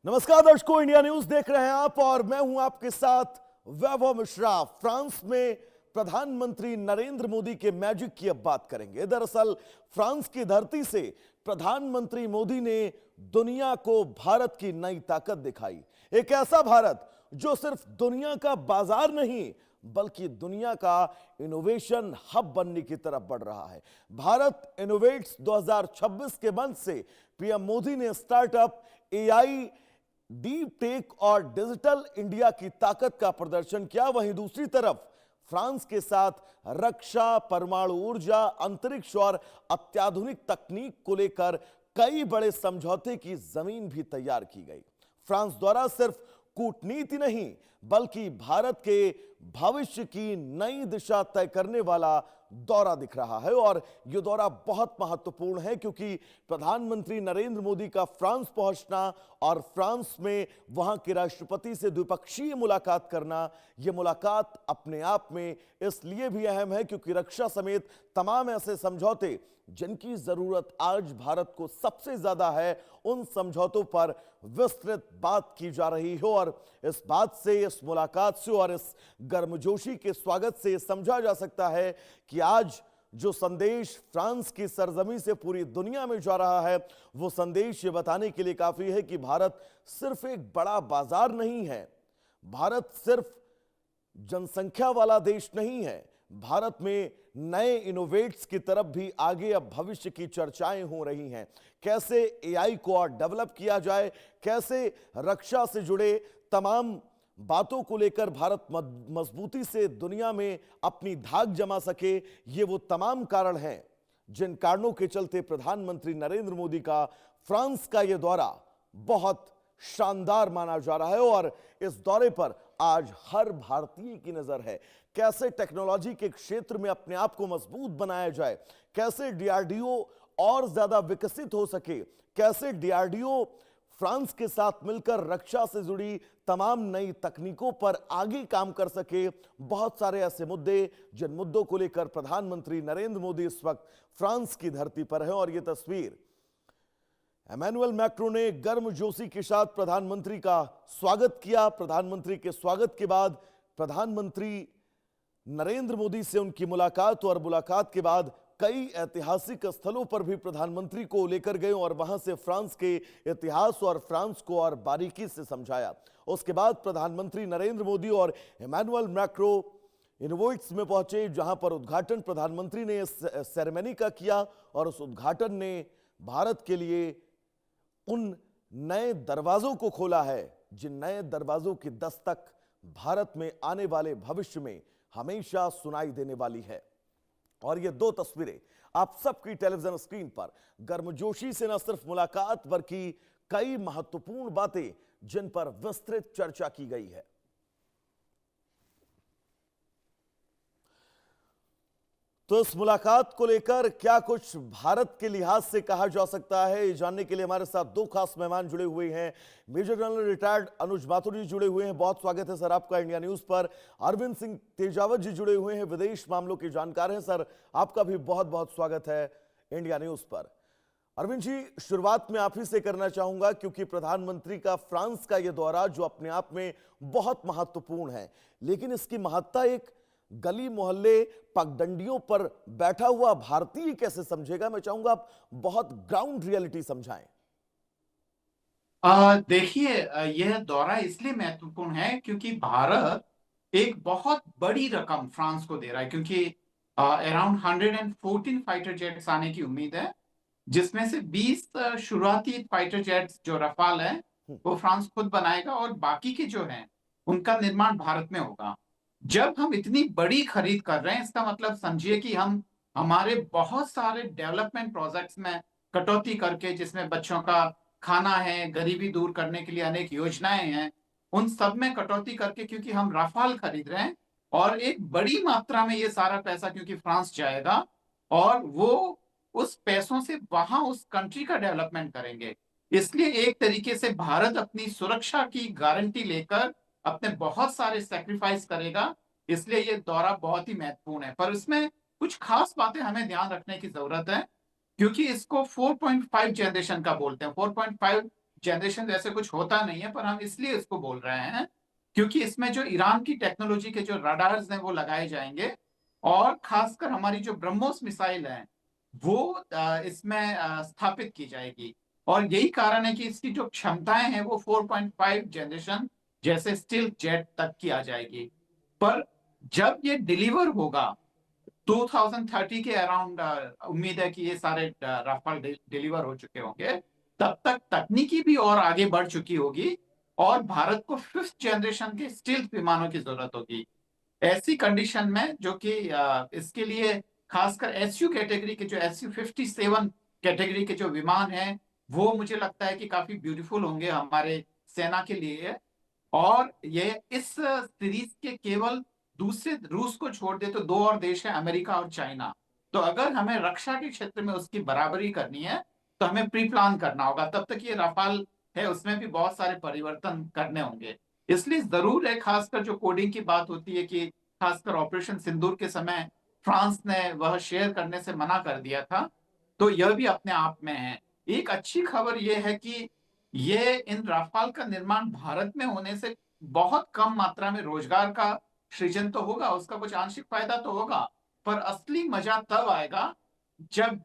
नमस्कार दर्शकों, India news देख रहे हैं आप और मैं हूं आपके साथ वैभव मिश्रा। फ्रांस में प्रधानमंत्री नरेंद्र मोदी के मैजिक की अब बात करेंगे। दरअसल फ्रांस की धरती से प्रधानमंत्री मोदी ने दुनिया को भारत की नई ताकत दिखाई। एक ऐसा भारत जो सिर्फ दुनिया का बाजार नहीं बल्कि दुनिया का इनोवेशन हब बनने की तरफ बढ़ रहा है। भारत इनोवेट्स 2026 के मंच से पीएम मोदी ने स्टार्टअप, एआई, डीप टेक और डिजिटल इंडिया की ताकत का प्रदर्शन किया। वहीं दूसरी तरफ फ्रांस के साथ रक्षा, परमाणु ऊर्जा, अंतरिक्ष और अत्याधुनिक तकनीक को लेकर कई बड़े समझौते की जमीन भी तैयार की गई। फ्रांस द्वारा सिर्फ कूटनीति नहीं बल्कि भारत के भविष्य की नई दिशा तय करने वाला दौरा दिख रहा है। और यह दौरा बहुत महत्वपूर्ण है क्योंकि प्रधानमंत्री नरेंद्र मोदी का फ्रांस पहुंचना और फ्रांस में वहां के राष्ट्रपति से द्विपक्षीय मुलाकात करना, यह मुलाकात अपने आप में इसलिए भी अहम है क्योंकि रक्षा समेत तमाम ऐसे समझौते जिनकी जरूरत आज भारत को सबसे ज्यादा है, उन समझौतों पर विस्तृत बात की जा रही है। और इस बात से, इस मुलाकात से और इस गर्मजोशी के स्वागत से समझा जा सकता है कि आज जो संदेश फ्रांस की सरजमी से पूरी दुनिया में जा रहा है, वो संदेश ये बताने के लिए काफी है कि भारत सिर्फ एक बड़ा बाजार नहीं है, भारत सिर्फ जनसंख्या वाला देश नहीं है, भारत में नए इनोवेट्स की तरफ भी आगे अब भविष्य की चर्चाएं हो रही हैं। कैसे एआई को और डेवलप किया जाए, कैसे रक्षा से जुड़े तमाम बातों को लेकर भारत मजबूती से दुनिया में अपनी धाक जमा सके, ये वो तमाम कारण हैं जिन कारणों के चलते प्रधानमंत्री नरेंद्र मोदी का फ्रांस का यह दौरा बहुत शानदार माना जा रहा है। और इस दौरे पर आज हर भारतीय की नजर है। कैसे टेक्नोलॉजी के क्षेत्र में अपने आप को मजबूत बनाया जाए, कैसे डीआरडीओ और ज्यादा विकसित हो सके, कैसे डीआरडीओ फ्रांस के साथ मिलकर रक्षा से जुड़ी तमाम नई तकनीकों पर आगे काम कर सके। बहुत सारे ऐसे मुद्दे जिन मुद्दों को लेकर प्रधानमंत्री नरेंद्र मोदी इस वक्त फ्रांस की धरती पर है। और यह तस्वीर इमैनुअल मैक्रो ने गर्मजोशी के साथ प्रधानमंत्री का स्वागत किया। प्रधानमंत्री के स्वागत के बाद प्रधानमंत्री नरेंद्र मोदी से उनकी मुलाकात और मुलाकात के बाद कई ऐतिहासिक स्थलों पर भी प्रधानमंत्री को लेकर गए और वहां से फ्रांस के इतिहास और फ्रांस को और बारीकी से समझाया। उसके बाद प्रधानमंत्री नरेंद्र मोदी और इमैनुअल मैक्रो इनोवेट्स में पहुंचे, जहां पर उद्घाटन प्रधानमंत्री ने इस सेरेमनी का किया और उस उद्घाटन ने भारत के लिए उन नए दरवाजों को खोला है जिन नए दरवाजों की दस्तक भारत में आने वाले भविष्य में हमेशा सुनाई देने वाली है। और ये दो तस्वीरें आप सबकी टेलीविजन स्क्रीन पर गर्मजोशी से न सिर्फ मुलाकात बल्कि कई महत्वपूर्ण बातें जिन पर विस्तृत चर्चा की गई है। तो इस मुलाकात को लेकर क्या कुछ भारत के लिहाज से कहा जा सकता है, ये जानने के लिए हमारे साथ दो खास मेहमान जुड़े हुए हैं। मेजर जनरल रिटायर्ड अनुज माथुर जी जुड़े हुए हैं, बहुत स्वागत है सर आपका इंडिया न्यूज पर। अरविंद सिंह तेजावत जी जुड़े हुए हैं, विदेश मामलों के जानकार हैं, सर आपका भी बहुत बहुत स्वागत है इंडिया न्यूज पर। अरविंद जी, शुरुआत में आप ही से करना चाहूंगा क्योंकि प्रधानमंत्री का फ्रांस का यह दौरा जो अपने आप में बहुत महत्वपूर्ण है, लेकिन इसकी महत्ता एक गली मोहल्ले पगडंडियों पर बैठा हुआ भारतीय कैसे समझेगा? मैं चाहूंगा आप बहुत ग्राउंड रियलिटी समझाएं। देखिए, यह दौरा इसलिए महत्वपूर्ण है क्योंकि भारत एक बहुत बड़ी रकम फ्रांस को दे रहा है, क्योंकि अराउंड 114 फाइटर जेट्स आने की उम्मीद है, जिसमें से 20 शुरुआती फाइटर जेट्स जो रफाल है वो फ्रांस खुद बनाएगा और बाकी के जो हैं उनका निर्माण भारत में होगा। जब हम इतनी बड़ी खरीद कर रहे हैं, इसका मतलब समझिए कि हम हमारे बहुत सारे डेवलपमेंट प्रोजेक्ट्स में कटौती करके, जिसमें बच्चों का खाना है, गरीबी दूर करने के लिए अनेक योजनाएं हैं, उन सब में कटौती करके, क्योंकि हम राफाल खरीद रहे हैं और एक बड़ी मात्रा में ये सारा पैसा क्योंकि फ्रांस जाएगा और वो उस पैसों से वहां उस कंट्री का डेवलपमेंट करेंगे। इसलिए एक तरीके से भारत अपनी सुरक्षा की गारंटी लेकर अपने बहुत सारे सैक्रिफाइस करेगा। इसलिए ये दौरा बहुत ही महत्वपूर्ण है, पर इसमें कुछ खास बातें हमें ध्यान रखने की जरूरत है, क्योंकि इसको 4.5 जनरेशन का बोलते हैं। 4.5 जनरेशन जैसे कुछ होता नहीं है, पर हम इसलिए इसको बोल रहे हैं क्योंकि इसमें जो ईरान की टेक्नोलॉजी के जो रडार्स हैं वो लगाए जाएंगे, और खासकर हमारी जो ब्रह्मोस मिसाइल है वो इसमें स्थापित की जाएगी। और यही कारण है कि इसकी जो क्षमताएं हैं वो 4.5 जनरेशन जैसे स्टील जेट तक की आ जाएगी। पर जब ये डिलीवर होगा 2030 के अराउंड, उम्मीद है कि ये सारे राफाल डिलीवर हो चुके होंगे, तब तक तकनीकी भी और आगे बढ़ चुकी होगी और भारत को 5th जनरेशन के स्टील्थ विमानों की जरूरत होगी। ऐसी कंडीशन में जो कि इसके लिए खासकर एसयू कैटेगरी के जो SU-57 कैटेगरी के जो विमान हैं वो मुझे लगता है कि काफी ब्यूटीफुल होंगे हमारे सेना के लिए। और ये इस सीरीज के केवल दूसरे रूस को छोड़ दे तो दो और देश हैं, अमेरिका और चाइना। तो अगर हमें रक्षा के क्षेत्र में उसकी बराबरी करनी है तो हमें प्री प्लान करना होगा। तब तक ये राफाल है उसमें भी बहुत सारे परिवर्तन करने होंगे। इसलिए जरूर है, खासकर जो कोडिंग की बात होती है कि खासकर ऑपरेशन सिंदूर के समय फ्रांस ने वह शेयर करने से मना कर दिया था, तो यह भी अपने आप में है। एक अच्छी खबर यह है कि ये इन राफाल का निर्माण भारत में होने से बहुत कम मात्रा में रोजगार का सृजन तो होगा, उसका कुछ आंशिक फायदा तो होगा, पर असली मजा तब आएगा जब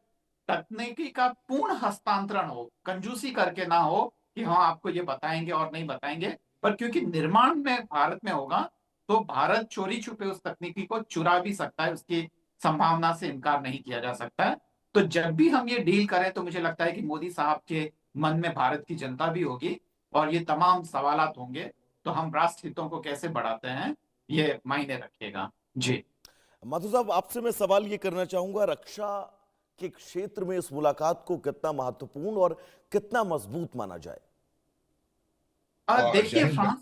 तकनीकी का पूर्ण हस्तांतरण हो, कंजूसी करके ना हो कि हाँ आपको ये बताएंगे और नहीं बताएंगे। पर क्योंकि निर्माण में भारत में होगा तो भारत चोरी छुपे उस तकनीकी को चुरा भी सकता है, उसकी संभावना से इनकार नहीं किया जा सकता है। तो जब भी हम ये डील करें तो मुझे लगता है कि मोदी साहब के मन में भारत की जनता भी होगी और ये तमाम सवालात होंगे, तो हम राष्ट्र हितों को कैसे बढ़ाते हैं ये मायने रखेगा। जी माथुर साहब, आपसे मैं सवाल ये करना चाहूंगा, रक्षा के क्षेत्र में इस मुलाकात को कितना महत्वपूर्ण और कितना मजबूत माना जाए? देखिए जय हिंद। फ्रांस,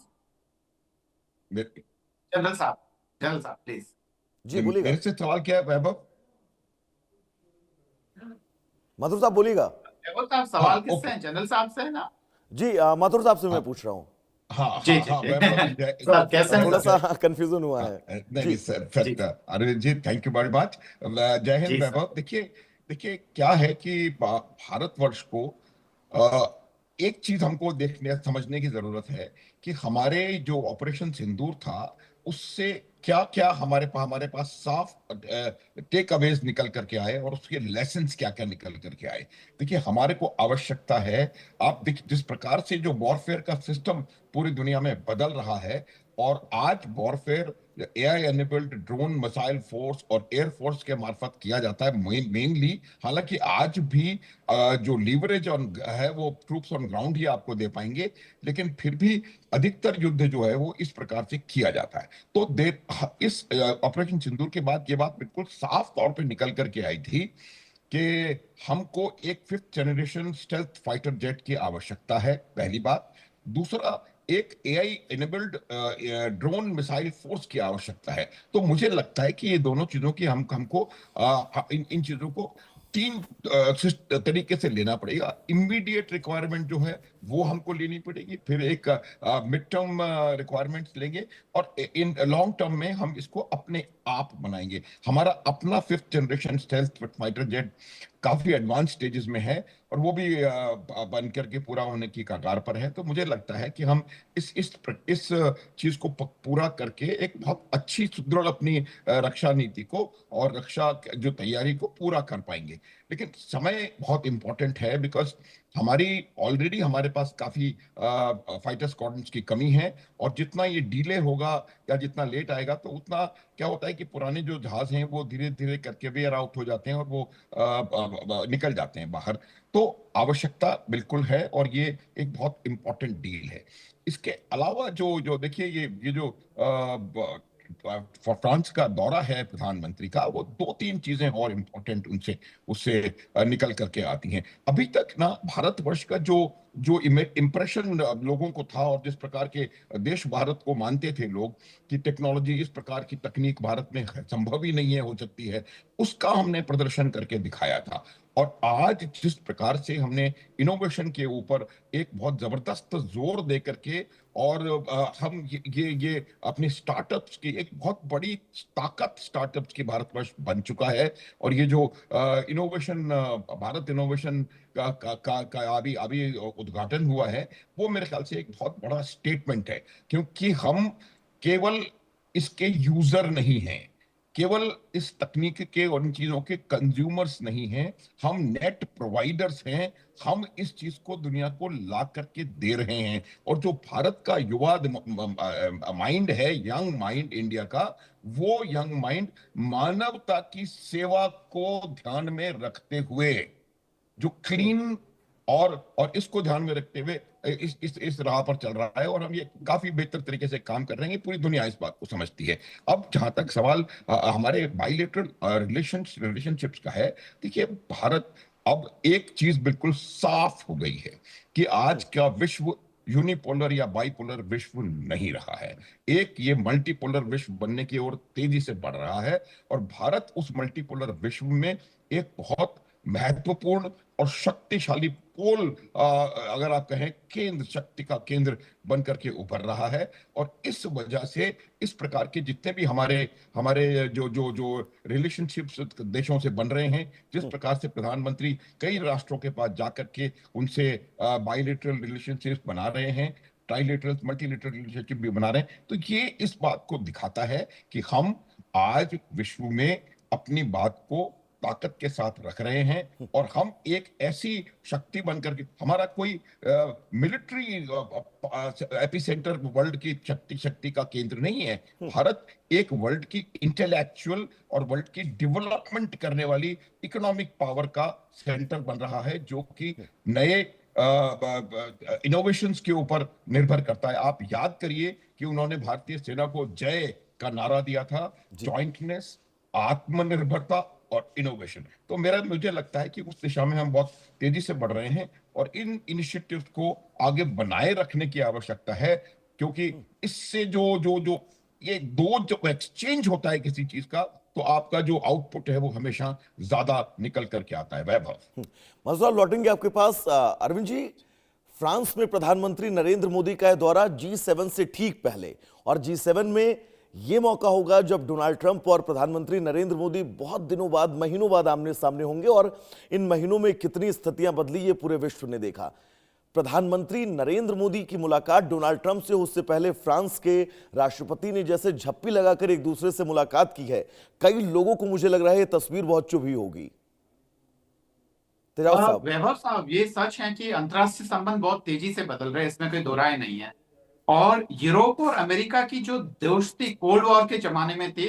मेरे जनरल साहब प्लीज। जी बोलिएगा। मेरे से सवाल क्या है वैभव? माथुर साहब बोलिएगा। जयवर साहब हाँ, सवाल किससे ओके। हैं, जनरल साहब से है ना? जी माथुर साहब से मैं हाँ पूछ रहा हूँ। हाँ जी हाँ जी हाँ जी वैभव सर कैसे हैं थोड़ा सर? सा कंफ्यूजन हुआ हाँ, है। नहीं जी नहीं सर जी sir Arvind ji, thank you very much. जय हिंद जी सर। वैभव। देखिए देखिए क्या है कि भारतवर्ष को एक चीज हमको देखने समझने की जरूरत है कि हमारे जो ऑपरेशन सिंदूर था उससे क्या क्या हमारे पास साफ टेक अवेज निकल करके आए और उसके लेसन्स क्या क्या निकल करके आए। देखिए हमारे को आवश्यकता है, आप देखिए जिस प्रकार से जो वॉरफेयर का सिस्टम पूरी दुनिया में बदल रहा है, और आज warfare AI enabled drone missile force और एयर फोर्स के मार्फत किया जाता है मेनली। हालांकि आज भी जो लीवरेज है वो ट्रूप्स ऑन ग्राउंड ही आपको दे पाएंगे, लेकिन फिर भी अधिकतर युद्ध जो है वो इस प्रकार से किया जाता है। तो इस ऑपरेशन सिंदूर के बाद ये बात बिल्कुल साफ तौर पे निकल करके आई थी कि हमको एक 5th generation stealth fighter jet की आवश्यकता है, पहली बात। दूसरा, एक AI enabled drone missile force की आवश्यकता है। तो मुझे लगता है कि ये दोनों चीजों की हमको इन चीजों को तीन तरीके से लेना पड़ेगा। इमीडिएट रिक्वायरमेंट जो है वो हमको लेनी पड़ेगी, फिर एक मिड टर्म रिक्वायरमेंट्स लेंगे, और इन लॉन्ग टर्म में हम इसको अपने आप बनाएंगे। हमारा अपना 5th generation stealth fighter jet काफी एडवांस स्टेजेस में है और वो भी बन करके पूरा होने की कगार पर है। तो मुझे लगता है कि हम इस चीज को पूरा करके एक बहुत अच्छी सुदृढ़ अपनी रक्षा नीति को और रक्षा जो तैयारी को पूरा कर पाएंगे। लेकिन समय बहुत इंपॉर्टेंट है, बिकॉज ऑलरेडी हमारे पास काफी फाइटर स्क्वाड्रन्स की कमी है, और जितना ये डिले होगा या जितना लेट आएगा तो उतना क्या होता है कि पुराने जो जहाज हैं वो धीरे धीरे करके वेयर आउट हो जाते हैं और वो निकल जाते हैं बाहर। तो आवश्यकता बिल्कुल है और ये एक बहुत इंपॉर्टेंट डील है। इसके अलावा जो जो देखिए ये जो फ्रांस का दौरा है प्रधानमंत्री का, वो 2-3 चीजें और इंपॉर्टेंट उनसे उससे निकल करके आती हैं। अभी तक ना भारतवर्ष का जो जो इम्प्रेशन लोगों को था, और जिस प्रकार के देश भारत को मानते थे लोग कि टेक्नोलॉजी, इस प्रकार की तकनीक भारत में संभव ही नहीं है, हो सकती है, उसका हमने प्रदर्शन करके दिखाया था। और आज जिस प्रकार से हमने इनोवेशन के ऊपर एक बहुत जबरदस्त जोर दे करके, और हम ये अपने स्टार्टअप्स की एक बहुत बड़ी ताकत स्टार्टअप्स की भारतवर्ष बन चुका है। और ये जो इनोवेशन भारत इनोवेशन का अभी उद्घाटन हुआ है वो मेरे ख्याल से एक बहुत बड़ा स्टेटमेंट है, क्योंकि हम केवल इसके यूजर नहीं हैं, केवल इस तकनीक के और इन चीजों के कंज्यूमर्स नहीं हैं, हम नेट प्रोवाइडर्स हैं। हम इस चीज को दुनिया को ला करके दे रहे हैं। और जो भारत का युवा माइंड है, यंग माइंड इंडिया का, वो यंग माइंड मानवता की सेवा को ध्यान में रखते हुए जो क्लीन और इसको ध्यान में रखते हुए इस राह पर चल रहा है। और हम ये काफी बेहतर तरीके से काम कर रहे हैं, पूरी दुनिया इस बात को समझती है। अब जहां तक सवाल हमारे बाइलेटरल रिलेशनशिप्स का है, देखिए भारत अब एक चीज बिल्कुल साफ हो गई है कि आज का विश्व यूनिपोलर या बाइपोलर विश्व नहीं रहा है। एक ये मल्टीपोलर विश्व बनने की ओर तेजी से बढ़ रहा है, और भारत उस मल्टीपोलर विश्व में एक बहुत महत्वपूर्ण और शक्तिशाली पोल, अगर आप कहें केंद्र, शक्ति का केंद्र बन करके उभर रहा है। और इस वजह से इस प्रकार के जितने भी हमारे हमारे जो जो जो रिलेशनशिप्स देशों से बन रहे हैं, जिस प्रकार से प्रधानमंत्री कई राष्ट्रों के पास जाकर के उनसे बायलैटरल रिलेशनशिप्स बना रहे हैं, ट्राइलेटरल मल्टीलेटरल रिलेशनशिप भी बना रहे हैं, तो ये इस बात को दिखाता है कि हम आज विश्व में अपनी बात को ताकत के साथ रख रहे हैं। और हम एक ऐसी शक्ति बनकर के, हमारा कोई मिलिट्री एपिसेंटर वर्ल्ड की शक्ति का केंद्र नहीं है। भारत एक वर्ल्ड की इंटेलेक्चुअल और वर्ल्ड की डेवलपमेंट करने वाली इकोनॉमिक पावर का सेंटर बन रहा है, जो कि नए इनोवेशंस के ऊपर निर्भर करता है। आप याद करिए कि उन्होंने भारतीय सेना को जय का नारा दिया था, जॉइंटनेस, आत्मनिर्भरता और इनोवेशन। तो मुझे लगता है कि उस दिशा में हम बहुत तेजी से बढ़ रहे हैं, और इन इनिशिएटिव्स को आगे बनाए रखने की आवश्यकता है, क्योंकि इससे जो जो जो ये जो एक्सचेंज होता है किसी चीज का, तो आपका जो आउटपुट है वो हमेशा ज्यादा निकल करके आता है। वैभव, मसला लौटेंगे आपके पास। अरविंद जी, फ्रांस में प्रधानमंत्री नरेंद्र मोदी का दौरा G7 से ठीक पहले, और G7 में यह मौका होगा जब डोनाल्ड ट्रंप और प्रधानमंत्री नरेंद्र मोदी बहुत दिनों बाद, महीनों बाद आमने सामने होंगे। और इन महीनों में कितनी स्थितियां बदली ये पूरे विश्व ने देखा। प्रधानमंत्री नरेंद्र मोदी की मुलाकात डोनाल्ड ट्रंप से, उससे पहले फ्रांस के राष्ट्रपति ने जैसे झप्पी लगाकर एक दूसरे से मुलाकात की है, कई लोगों को मुझे लग रहा है ये तस्वीर बहुत चुभी होगी। वैभव साहब, ये सच है कि अंतर्राष्ट्रीय संबंध बहुत तेजी से बदल रहे हैं, इसमें कोई दो राय नहीं है। और यूरोप और अमेरिका की जो दोस्ती कोल्ड वॉर के जमाने में थी,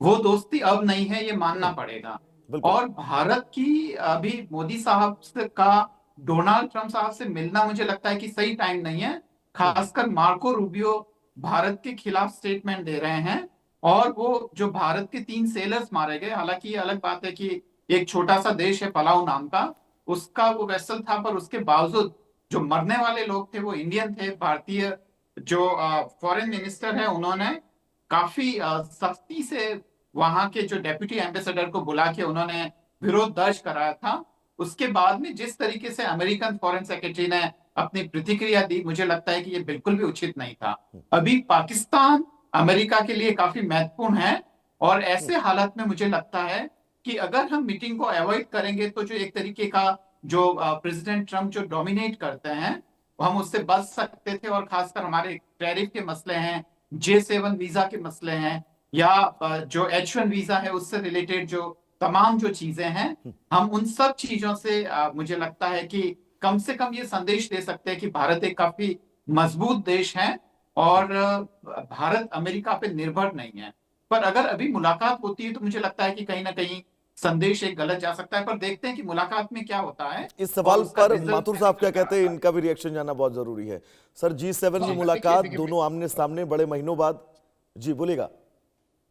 वो दोस्ती अब नहीं है, ये मानना पड़ेगा। और भारत की अभी मोदी साहब का डोनाल्ड ट्रंप साहब से मिलना मुझे लगता है कि सही टाइम नहीं है। खासकर मार्को रूबियो भारत के खिलाफ स्टेटमेंट दे रहे हैं, और वो जो भारत के 3 सेलर्स मारे गए, हालांकि ये अलग बात है कि एक छोटा सा देश है पलाऊ नाम का, उसका वो वेसल था, पर उसके बावजूद जो मरने वाले लोग थे वो इंडियन थे। भारतीय जो फॉरेन मिनिस्टर है, उन्होंने काफी सख्ती से वहां के जो डेप्यूटी एम्बेसडर को बुला के उन्होंने विरोध दर्ज कराया था। उसके बाद में जिस तरीके से अमेरिकन फॉरेन सेक्रेटरी ने अपनी प्रतिक्रिया दी, मुझे लगता है कि ये बिल्कुल भी उचित नहीं था। अभी पाकिस्तान अमेरिका के लिए काफी महत्वपूर्ण है, और ऐसे हालत में मुझे लगता है कि अगर हम मीटिंग को अवॉइड करेंगे, तो जो एक तरीके का जो प्रेसिडेंट ट्रंप जो डोमिनेट करते हैं, हम उससे बच सकते थे। और खासकर हमारे टैरिफ के मसले हैं, J7 वीजा के मसले हैं, या जो H1 वीजा है उससे रिलेटेड जो तमाम जो चीजें हैं, हम उन सब चीजों से मुझे लगता है कि कम से कम ये संदेश दे सकते हैं कि भारत एक काफी मजबूत देश है, और भारत अमेरिका पे निर्भर नहीं है। पर अगर अभी मुलाकात होती है, तो मुझे लगता है कि कहीं ना कहीं संदेश एक गलत जा सकता है। पर देखते हैं कि मुलाकात में क्या होता है। इस सवाल पर माथुर साहब क्या कहते हैं, इनका भी रिएक्शन जानना बहुत जरूरी है। सर, G7 में मुलाकात, दोनों आमने सामने बड़े महीनों बाद। जी बोलेगा।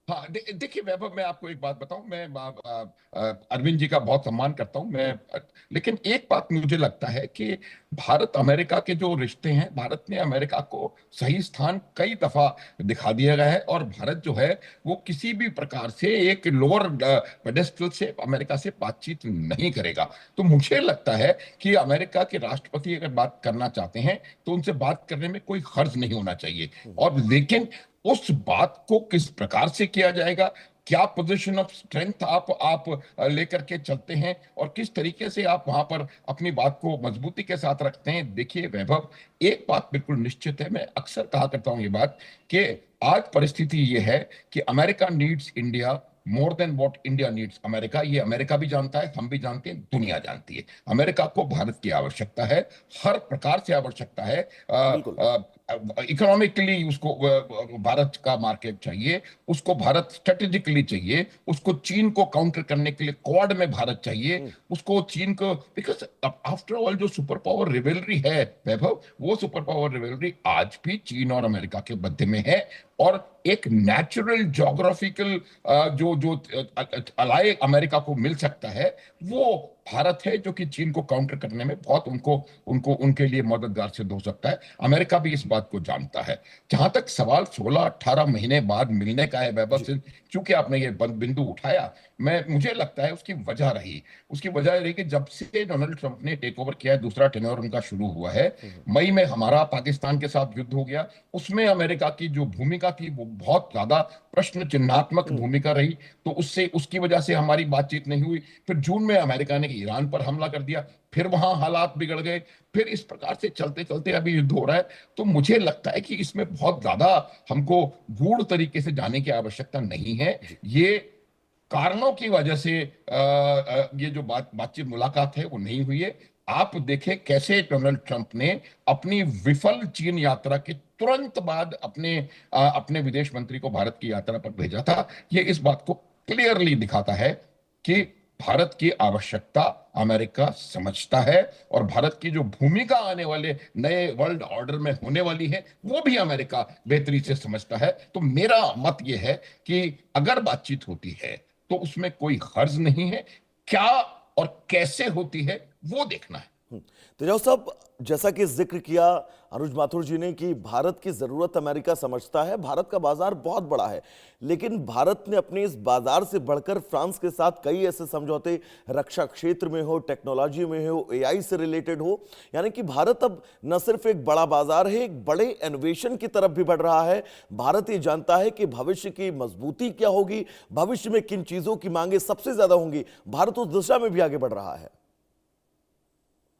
हाँ, देखिए वैभव, मैं आपको एक बात बताऊं, मैं अरविंद जी का बहुत सम्मान करता हूं मैं, लेकिन एक बात मुझे लगता है कि भारत अमेरिका के जो रिश्ते हैं, भारत ने अमेरिका को सही स्थान कई दफा दिखा दिया गया है, और भारत जो है वो किसी भी प्रकार से एक लोअर पेडेस्टल से अमेरिका से बातचीत नहीं करेगा। तो मुझे लगता है कि अमेरिका के राष्ट्रपति अगर बात करना चाहते हैं, तो उनसे बात करने में कोई हर्ज नहीं होना चाहिए। और लेकिन उस बात को किस प्रकार से किया जाएगा, क्या पोजीशन ऑफ स्ट्रेंथ आप लेकर के चलते हैं और किस तरीके से आप वहां पर अपनी बात को मजबूती के साथ रखते हैं। देखिए वैभव, एक बात बिल्कुल निश्चित है, मैं अक्सर कहा करता हूं ये बात, कि आज परिस्थिति ये है कि America needs India more than what India needs America. ये अमेरिका भी जानता है, हम भी जानते हैं, दुनिया जानती है। अमेरिका को भारत की आवश्यकता है, हर प्रकार से आवश्यकता है। बिल्कुल। इकोनॉमिकली उसको भारत का मार्केट चाहिए, उसको भारत स्ट्रेटेजिकली चाहिए, उसको चीन को काउंटर करने के लिए क्वाड में भारत चाहिए, उसको चीन को, बिकॉज आफ्टर ऑल जो सुपर पावर रिवेलरी है वैभव, वो सुपर पावर रिवेलरी आज भी चीन और अमेरिका के मध्य में है। और एक नेचुरल जोग्राफिकल जो जो अलाय अमेरिका को मिल सकता है वो भारत है, जो कि चीन को काउंटर करने में बहुत उनको उनको उनके लिए मददगार सिद्ध हो सकता है। अमेरिका भी इस बात को जानता है। जहां तक सवाल 16-18 महीने बाद मिलने का है वैभव सिंह, चूंकि आपने ये बिंदु उठाया, मुझे लगता है उसकी वजह रही कि जब से डोनाल्ड ट्रंप ने टेक ओवर किया है, दूसरा टेन्योर उनका शुरू हुआ है, मई में हमारा पाकिस्तान के साथ युद्ध हो गया, उसमें अमेरिका की जो भूमिका थी वो बहुत ज्यादा प्रश्न चिन्हात्मक भूमिका रही, तो उसकी वजह से हमारी बातचीत नहीं हुई। फिर जून में अमेरिका ने ईरान पर हमला कर दिया, फिर वहां हालात बिगड़ गए, फिर इस प्रकार से चलते चलते अभी युद्ध हो रहा है। तो मुझे लगता है कि इसमें बहुत ज्यादा हमको गूढ़ तरीके से जाने की आवश्यकता नहीं है। ये कारणों की वजह से ये जो बातचीत मुलाकात है वो नहीं हुई है। आप देखें कैसे डोनाल्ड ट्रंप ने अपनी विफल चीन यात्रा के तुरंत बाद अपने विदेश मंत्री को भारत की यात्रा पर भेजा था। ये इस बात को क्लियरली दिखाता है कि भारत की आवश्यकता अमेरिका समझता है, और भारत की जो भूमिका आने वाले नए वर्ल्ड ऑर्डर में होने वाली है वो भी अमेरिका बेहतरी से समझता है। तो मेरा मत यह है कि अगर बातचीत होती है तो उसमें कोई हर्ज नहीं है, क्या और कैसे होती है वो देखना है। तेजाब साहब, जैसा कि जिक्र किया अनुज माथुर जी ने कि भारत की जरूरत अमेरिका समझता है, भारत का बाजार बहुत बड़ा है, लेकिन भारत ने अपने इस बाजार से बढ़कर फ्रांस के साथ कई ऐसे समझौते, रक्षा क्षेत्र में हो, टेक्नोलॉजी में हो, एआई से रिलेटेड हो, यानी कि भारत अब न सिर्फ एक बड़ा बाजार है, एक बड़े इनोवेशन की तरफ भी बढ़ रहा है। भारत ये जानता है कि भविष्य की मजबूती क्या होगी, भविष्य में किन चीजों की मांगे सबसे ज्यादा होंगी, भारत उस दिशा में भी आगे बढ़ रहा है।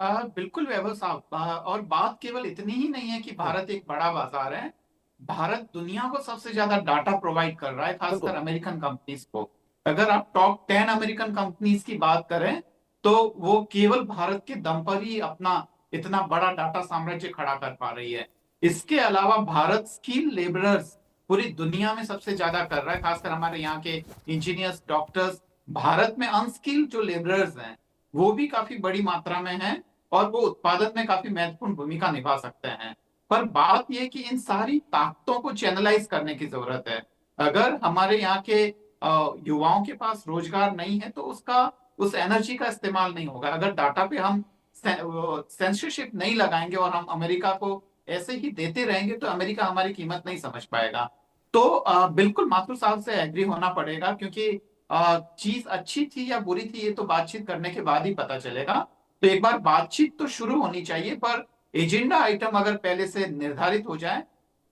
बिल्कुल वैभव साहब, और बात केवल इतनी ही नहीं है कि भारत एक बड़ा बाजार है, भारत दुनिया को सबसे ज्यादा डाटा प्रोवाइड कर रहा है, खासकर अमेरिकन कंपनीज को। अगर आप टॉप 10 अमेरिकन कंपनीज की बात करें तो वो केवल भारत के दम पर ही अपना इतना बड़ा डाटा साम्राज्य खड़ा कर पा रही है। इसके अलावा भारत स्किल लेबरर्स पूरी दुनिया में सबसे ज्यादा कर रहा है, खासकर हमारे यहाँ के इंजीनियर्स, डॉक्टर्स। भारत में अनस्किल्ड जो लेबरर्स हैं वो भी काफी बड़ी मात्रा में हैं और वो उत्पादन में काफी महत्वपूर्ण भूमिका निभा सकते हैं। पर बात यह कि इन सारी ताकतों को चैनलाइज करने की जरूरत है। अगर हमारे यहाँ के युवाओं के पास रोजगार नहीं है तो उस एनर्जी का इस्तेमाल नहीं होगा। अगर डाटा पे हम सेंसरशिप नहीं लगाएंगे और हम अमेरिका को ऐसे ही देते रहेंगे तो अमेरिका हमारी कीमत नहीं समझ पाएगा। तो बिल्कुल माथुर साहब से एग्री होना पड़ेगा, क्योंकि चीज अच्छी थी या बुरी थी ये तो बातचीत करने के बाद ही पता चलेगा। तो एक बार बातचीत तो शुरू होनी चाहिए, पर एजेंडा आइटम अगर पहले से निर्धारित हो जाए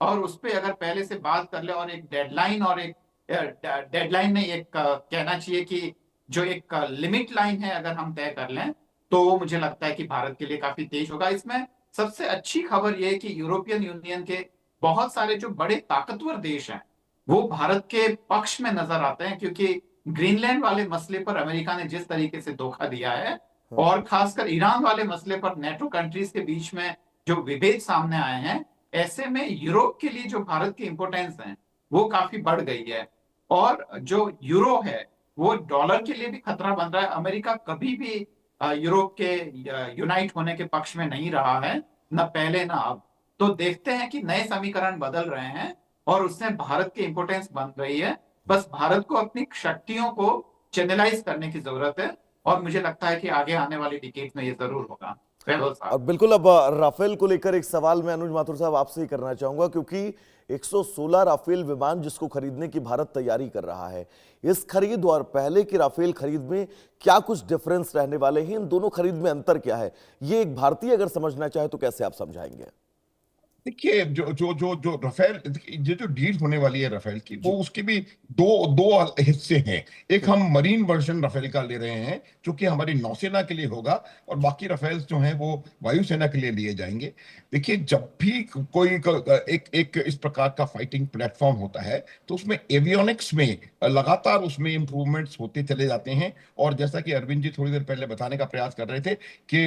और उस पर अगर पहले से बात कर ले, और एक डेडलाइन, और एक डेडलाइन में एक कहना चाहिए कि जो एक लिमिट लाइन है अगर हम तय कर लें तो मुझे लगता है कि भारत के लिए काफी तेज होगा। इसमें सबसे अच्छी खबर यह है कि यूरोपियन यूनियन के बहुत सारे जो बड़े ताकतवर देश हैं वो भारत के पक्ष में नजर आते हैं, क्योंकि ग्रीनलैंड वाले मसले पर अमेरिका ने जिस तरीके से धोखा दिया है और खासकर ईरान वाले मसले पर नेटो कंट्रीज के बीच में जो विभेद सामने आए हैं, ऐसे में यूरोप के लिए जो भारत की इंपोर्टेंस है वो काफी बढ़ गई है। और जो यूरो है वो डॉलर के लिए भी खतरा बन रहा है। अमेरिका कभी भी यूरोप के यूनाइट होने के पक्ष में नहीं रहा है, न पहले न अब। तो देखते हैं कि नए समीकरण बदल रहे हैं और उससे भारत की इंपोर्टेंस बन रही है। बस भारत को अपनी शक्तियों को चैनलाइज करने की जरूरत है और मुझे लगता है कि आगे आने वाली डिकेड में ये जरूर होगा। और बिल्कुल, अब राफेल को लेकर एक सवाल मैं अनुज माथुर साहब आपसे ही करना चाहूंगा, क्योंकि 116 राफेल विमान जिसको खरीदने की भारत तैयारी कर रहा है, इस खरीद और पहले की राफेल खरीद में क्या कुछ डिफरेंस रहने वाले हैं, इन दोनों खरीद में अंतर क्या है, ये एक भारतीय अगर समझना चाहे तो कैसे आप समझाएंगे? देखिए जो राफेल, ये जो डील होने वाली है राफेल की, वो जी। उसके भी दो दो हिस्से हैं। एक हम मरीन वर्जन राफेल का ले रहे हैं जो कि हमारी नौसेना के लिए होगा, और बाकी राफेल जो हैं वो वायुसेना के लिए लिए जाएंगे। देखिए, जब भी एक इस प्रकार का फाइटिंग प्लेटफॉर्म होता है तो उसमें एवियोनिक्स में लगातार उसमें इंप्रूवमेंट्स होते चले जाते हैं। और जैसा कि अरविंद जी थोड़ी देर पहले बताने का प्रयास कर रहे थे कि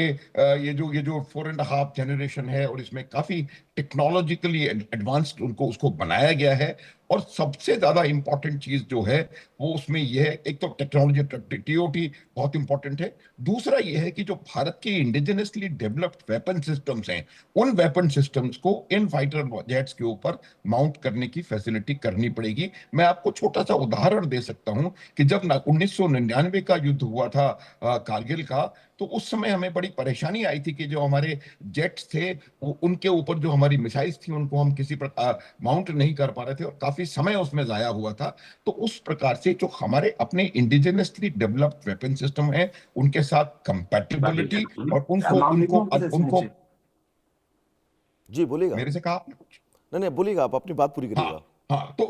ये जो 4.5 जनरेशन है, और इसमें काफी टेक्नोलॉजिकली एडवांस्ड उनको उसको बनाया गया है। और सबसे ज्यादा इंपॉर्टेंट चीज जो है वो उसमें यह है, एक तो टेक्नोलॉजी टीओटी बहुत इंपॉर्टेंट है। दूसरा यह है कि जो भारत के इंडिजिनसली डेवलप्ड वेपन सिस्टम्स हैं, उन वेपन सिस्टम्स को इन फाइटर जेट्स के ऊपर माउंट करने की फैसिलिटी करनी पड़ेगी। मैं आपको छोटा सा उदाहरण दे सकता हूं कि जब 1999 का युद्ध हुआ था कारगिल का, तो उस समय हमें बड़ी परेशानी आई थी कि जो हमारे जेट्स थे उनके ऊपर जो हमारी मिसाइल्स थी उनको हम किसी प्रकार माउंट नहीं कर पा रहे थे, और काफी समय उसमें जाया हुआ था। तो उस प्रकार से जो हमारे अपने इंडिजिनसली डेवलप्ड वेपन सिस्टम है, उनके साथ कंपैटिबिलिटी और उनको उनको उनको जी बोलिएगा। मेरे से कहा आपने कुछ? नहीं नहीं, बोलिएगा, आप अपनी बात पूरी हाँ, करिएगा। हाँ, तो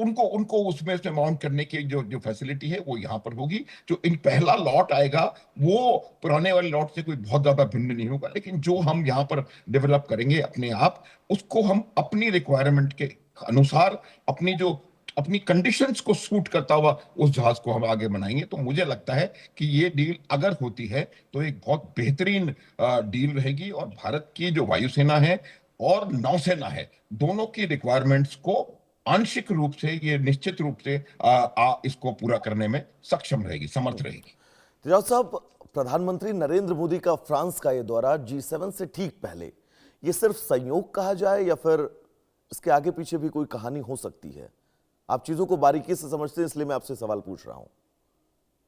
उनको उनको उसमें से माउंट करने की जो जो फैसिलिटी है वो यहाँ पर होगी। जो इन पहला लॉट आएगा वो पुराने वाले लॉट से कोई बहुत ज्यादा भिन्न नहीं होगा, लेकिन जो हम यहाँ पर डेवलप करेंगे अपने आप, उसको हम अपनी रिक्वायरमेंट के अनुसार, अपनी कंडीशंस को सूट करता हुआ उस जहाज को हम आगे बनाएंगे। तो मुझे लगता है कि ये डील अगर होती है तो एक बहुत बेहतरीन डील रहेगी, और भारत की जो वायुसेना है और नौसेना है, दोनों की रिक्वायरमेंट्स को आंशिक रूप से, ये निश्चित रूप से इसको पूरा करने में सक्षम रहेगी, समर्थ रहेगी। तेजाब साहब, प्रधानमंत्री नरेंद्र मोदी का फ्रांस का ये दौरा G7 से ठीक पहले, ये सिर्फ संयोग कहा जाए या फिर इसके आगे पीछे भी कोई कहानी हो सकती है? आप चीजों को बारीकी से समझते हैं, इसलिए मैं आपसे सवाल पूछ रहा हूं।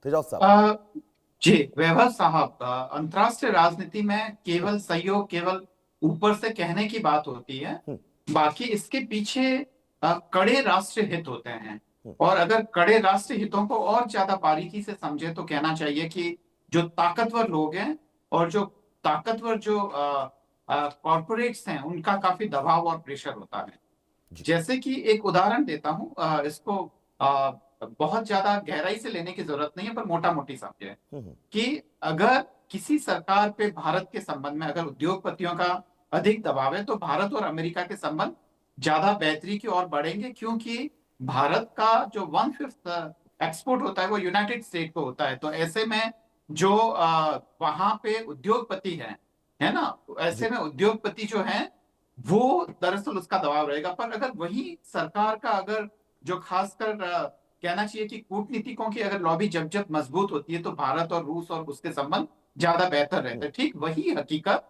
तेजाब साहब। जी वैभव साहब, अंतर्राष्ट्रीय राजनीति में केवल सहयोग, केवल ऊपर से कहने की बात होती है, बाकी इसके पीछे कड़े राष्ट्रीय हित होते हैं। और अगर कड़े राष्ट्रीय हितों को और ज्यादा बारीकी से समझे तो कहना चाहिए कि जो ताकतवर लोग हैं और जो ताकतवर जो कॉर्पोरेट्स हैं, उनका काफी दबाव और प्रेशर होता है। जैसे कि एक उदाहरण देता हूं, इसको बहुत ज्यादा गहराई से लेने की जरूरत नहीं है, पर मोटा मोटी समझे कि अगर किसी सरकार पे भारत के संबंध में अगर उद्योगपतियों का अधिक दबाव है, तो भारत और अमेरिका के संबंध ज्यादा बेहतरी की ओर बढ़ेंगे, क्योंकि भारत का जो 1/5 एक्सपोर्ट होता है वो यूनाइटेड स्टेट को होता है। तो ऐसे में जो वहां पे उद्योगपति है ना, ऐसे में उद्योगपति जो है वो दरअसल उसका दबाव रहेगा। पर अगर वही सरकार का अगर जो खासकर कहना चाहिए कि कूटनीतिकों की अगर लॉबी जब जब मजबूत होती है, तो भारत और रूस और उसके संबंध ज्यादा बेहतर रहते हैं। ठीक वही हकीकत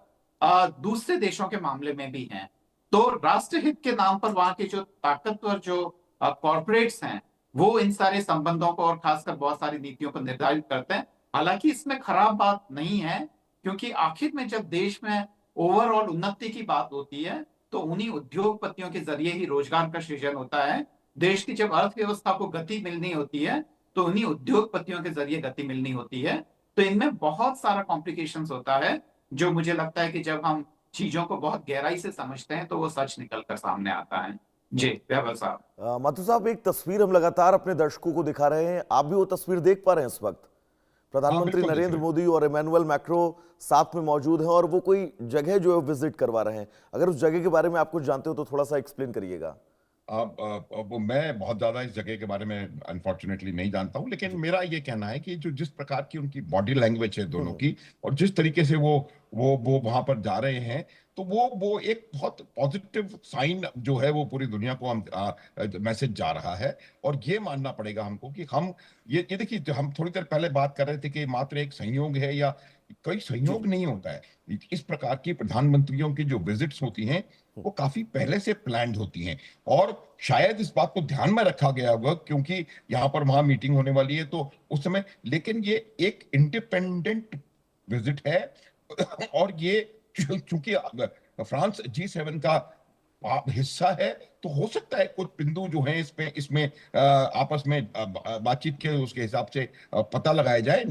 दूसरे देशों के मामले में भी है। तो राष्ट्रहित के नाम पर वहां के जो ताकतवर जो कॉर्पोरेट्स हैं, वो इन सारे संबंधों को और खासकर बहुत सारी नीतियों को निर्धारित करते हैं। हालांकि इसमें खराब बात नहीं है, क्योंकि आखिर में जब देश में ओवरऑल उन्नति की बात होती है, तो उन्हीं उद्योगपतियों के जरिए ही रोजगार का सृजन होता है। देश की जब अर्थव्यवस्था को गति मिलनी होती है, तो उन्हीं उद्योगपतियों के जरिए गति मिलनी होती है। तो इनमें बहुत सारा कॉम्प्लिकेशंस होता है, जो मुझे लगता है कि जब हम चीजों को बहुत गहराई से समझते हैं तो वो सच निकल कर सामने आता है। जी वैभव साहब। माथुर साहब, एक तस्वीर हम लगातार अपने दर्शकों को दिखा रहे हैं, आप भी वो तस्वीर देख पा रहे हैं इस वक्त? प्रधानमंत्री नरेंद्र मोदी और इमैनुअल मैक्रो साथ में मौजूद हैं और वो कोई जगह जो है विजिट करवा रहे हैं। अगर उस जगह के बारे में आप कुछ जानते हो तो थोड़ा सा एक्सप्लेन करिएगा। अब मैं बहुत ज्यादा इस जगह के बारे में अनफॉर्चुनेटली नहीं जानता हूं, लेकिन मेरा ये कहना है कि जो जिस प्रकार की उनकी बॉडी लैंग्वेज है दोनों की, और जिस तरीके से वो वहां पर जा रहे हैं, तो वो एक बहुत पॉजिटिव साइन जो है वो पूरी दुनिया को हम मैसेज जा रहा है। और ये मानना पड़ेगा हमको कि हम ये देखिए, हम थोड़ी देर पहले बात कर रहे थे कि मात्र एक संयोग है, या कोई संयोग नहीं होता है। इस प्रकार की प्रधानमंत्रियों की जो विजिट्स होती हैं वो काफी पहले से प्लान्ड होती हैं, और शायद इस बात को ध्यान में रखा गया होगा क्योंकि यहाँ पर वहां मीटिंग होने वाली है तो उस समय। लेकिन ये एक इंडिपेंडेंट विजिट है, और ये चूंकि फ्रांस G7 का हिस्सा है, तो हो सकता है कुछ बिंदु जो हैं इसमें आपस में बातचीत के उसके हिसाब से पता लगाया जाए।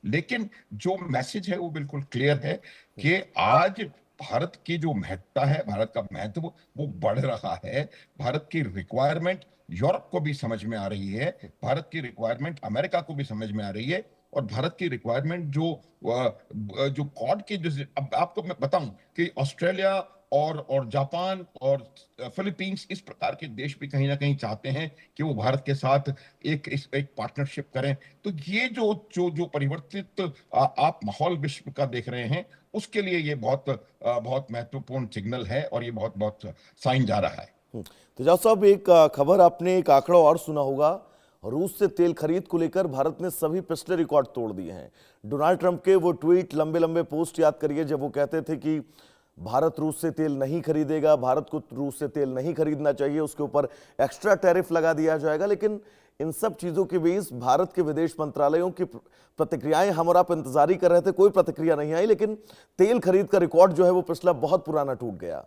लेकिन जो मैसेज है वो बिल्कुल क्लियर है कि आज भारत की जो महत्ता है, भारत का महत्व वो बढ़ रहा है। भारत की रिक्वायरमेंट यूरोप को भी समझ में आ रही है, भारत की रिक्वायरमेंट अमेरिका को भी समझ में आ रही है, और भारत की रिक्वायरमेंट जो कॉड के जो, अब आपको मैं बताऊं कि ऑस्ट्रेलिया और जापान और फिलीपींस, इस प्रकार के देश भी कहीं ना कहीं चाहते हैं कि वो भारत के साथ एक पार्टनरशिप करें। तो ये जो जो जो परिवर्तित आप माहौल विश्व का देख रहे हैं, उसके लिए ये बहुत महत्वपूर्ण सिग्नल है, और ये बहुत बहुत साइन जा रहा है। तेजाब साहब, एक खबर, आपने एक आंकड़ा और सुना होगा, रूस से तेल खरीद को लेकर भारत ने सभी पिछले रिकॉर्ड तोड़ दिए हैं। डोनाल्ड ट्रंप के वो ट्वीट, लंबे लंबे पोस्ट याद करिए, जब वो कहते थे कि भारत रूस से तेल नहीं खरीदेगा, भारत को रूस से तेल नहीं खरीदना चाहिए, उसके ऊपर एक्स्ट्रा टैरिफ लगा दिया जाएगा। लेकिन इन सब चीजों के बीच भारत के विदेश मंत्रालयों की प्रतिक्रियाएं हम और आप इंतजार ही कर रहे थे, कोई प्रतिक्रिया नहीं आई। लेकिन तेल खरीद का रिकॉर्ड जो है वो पिछला बहुत पुराना टूट गया।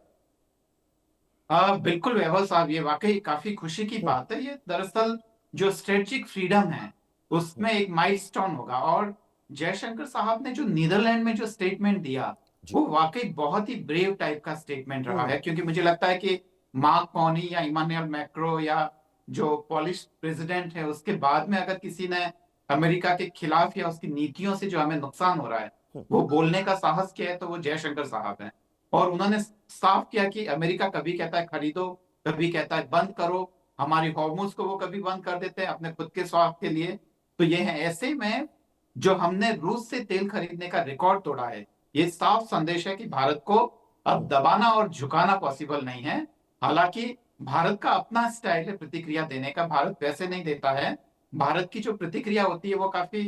बिल्कुल वैभव साहब, ये वाकई काफी खुशी की बात है। ये दरअसल जो स्ट्रेटेजिक फ्रीडम है उसमें एक माइलस्टोन होगा। और जयशंकर साहब ने जो नीदरलैंड में जो स्टेटमेंट दिया वो वाकई बहुत ही ब्रेव टाइप का स्टेटमेंट रहा है, क्योंकि मुझे लगता है कि मार्क कॉनी या इमानुएल मैक्रो या जो पॉलिश प्रेसिडेंट है उसके बाद में अगर किसी ने अमेरिका के खिलाफ या उसकी नीतियों से जो हमें नुकसान हो रहा है वो बोलने का साहस किया है तो वो जयशंकर साहब है। और उन्होंने साफ किया कि अमेरिका कभी कहता है खरीदो, कभी कहता है बंद करो, हमारी हॉर्मोन्स को वो कभी बंद कर देते हैं अपने खुद के स्वार्थ के लिए। तो ये है, ऐसे में जो हमने रूस से तेल खरीदने का रिकॉर्ड तोड़ा है, ये साफ संदेश है कि भारत को अब दबाना और झुकाना पॉसिबल नहीं है। हालांकि भारत का अपना स्टाइल है प्रतिक्रिया देने का, भारत वैसे नहीं देता है। भारत की जो प्रतिक्रिया होती है वो काफी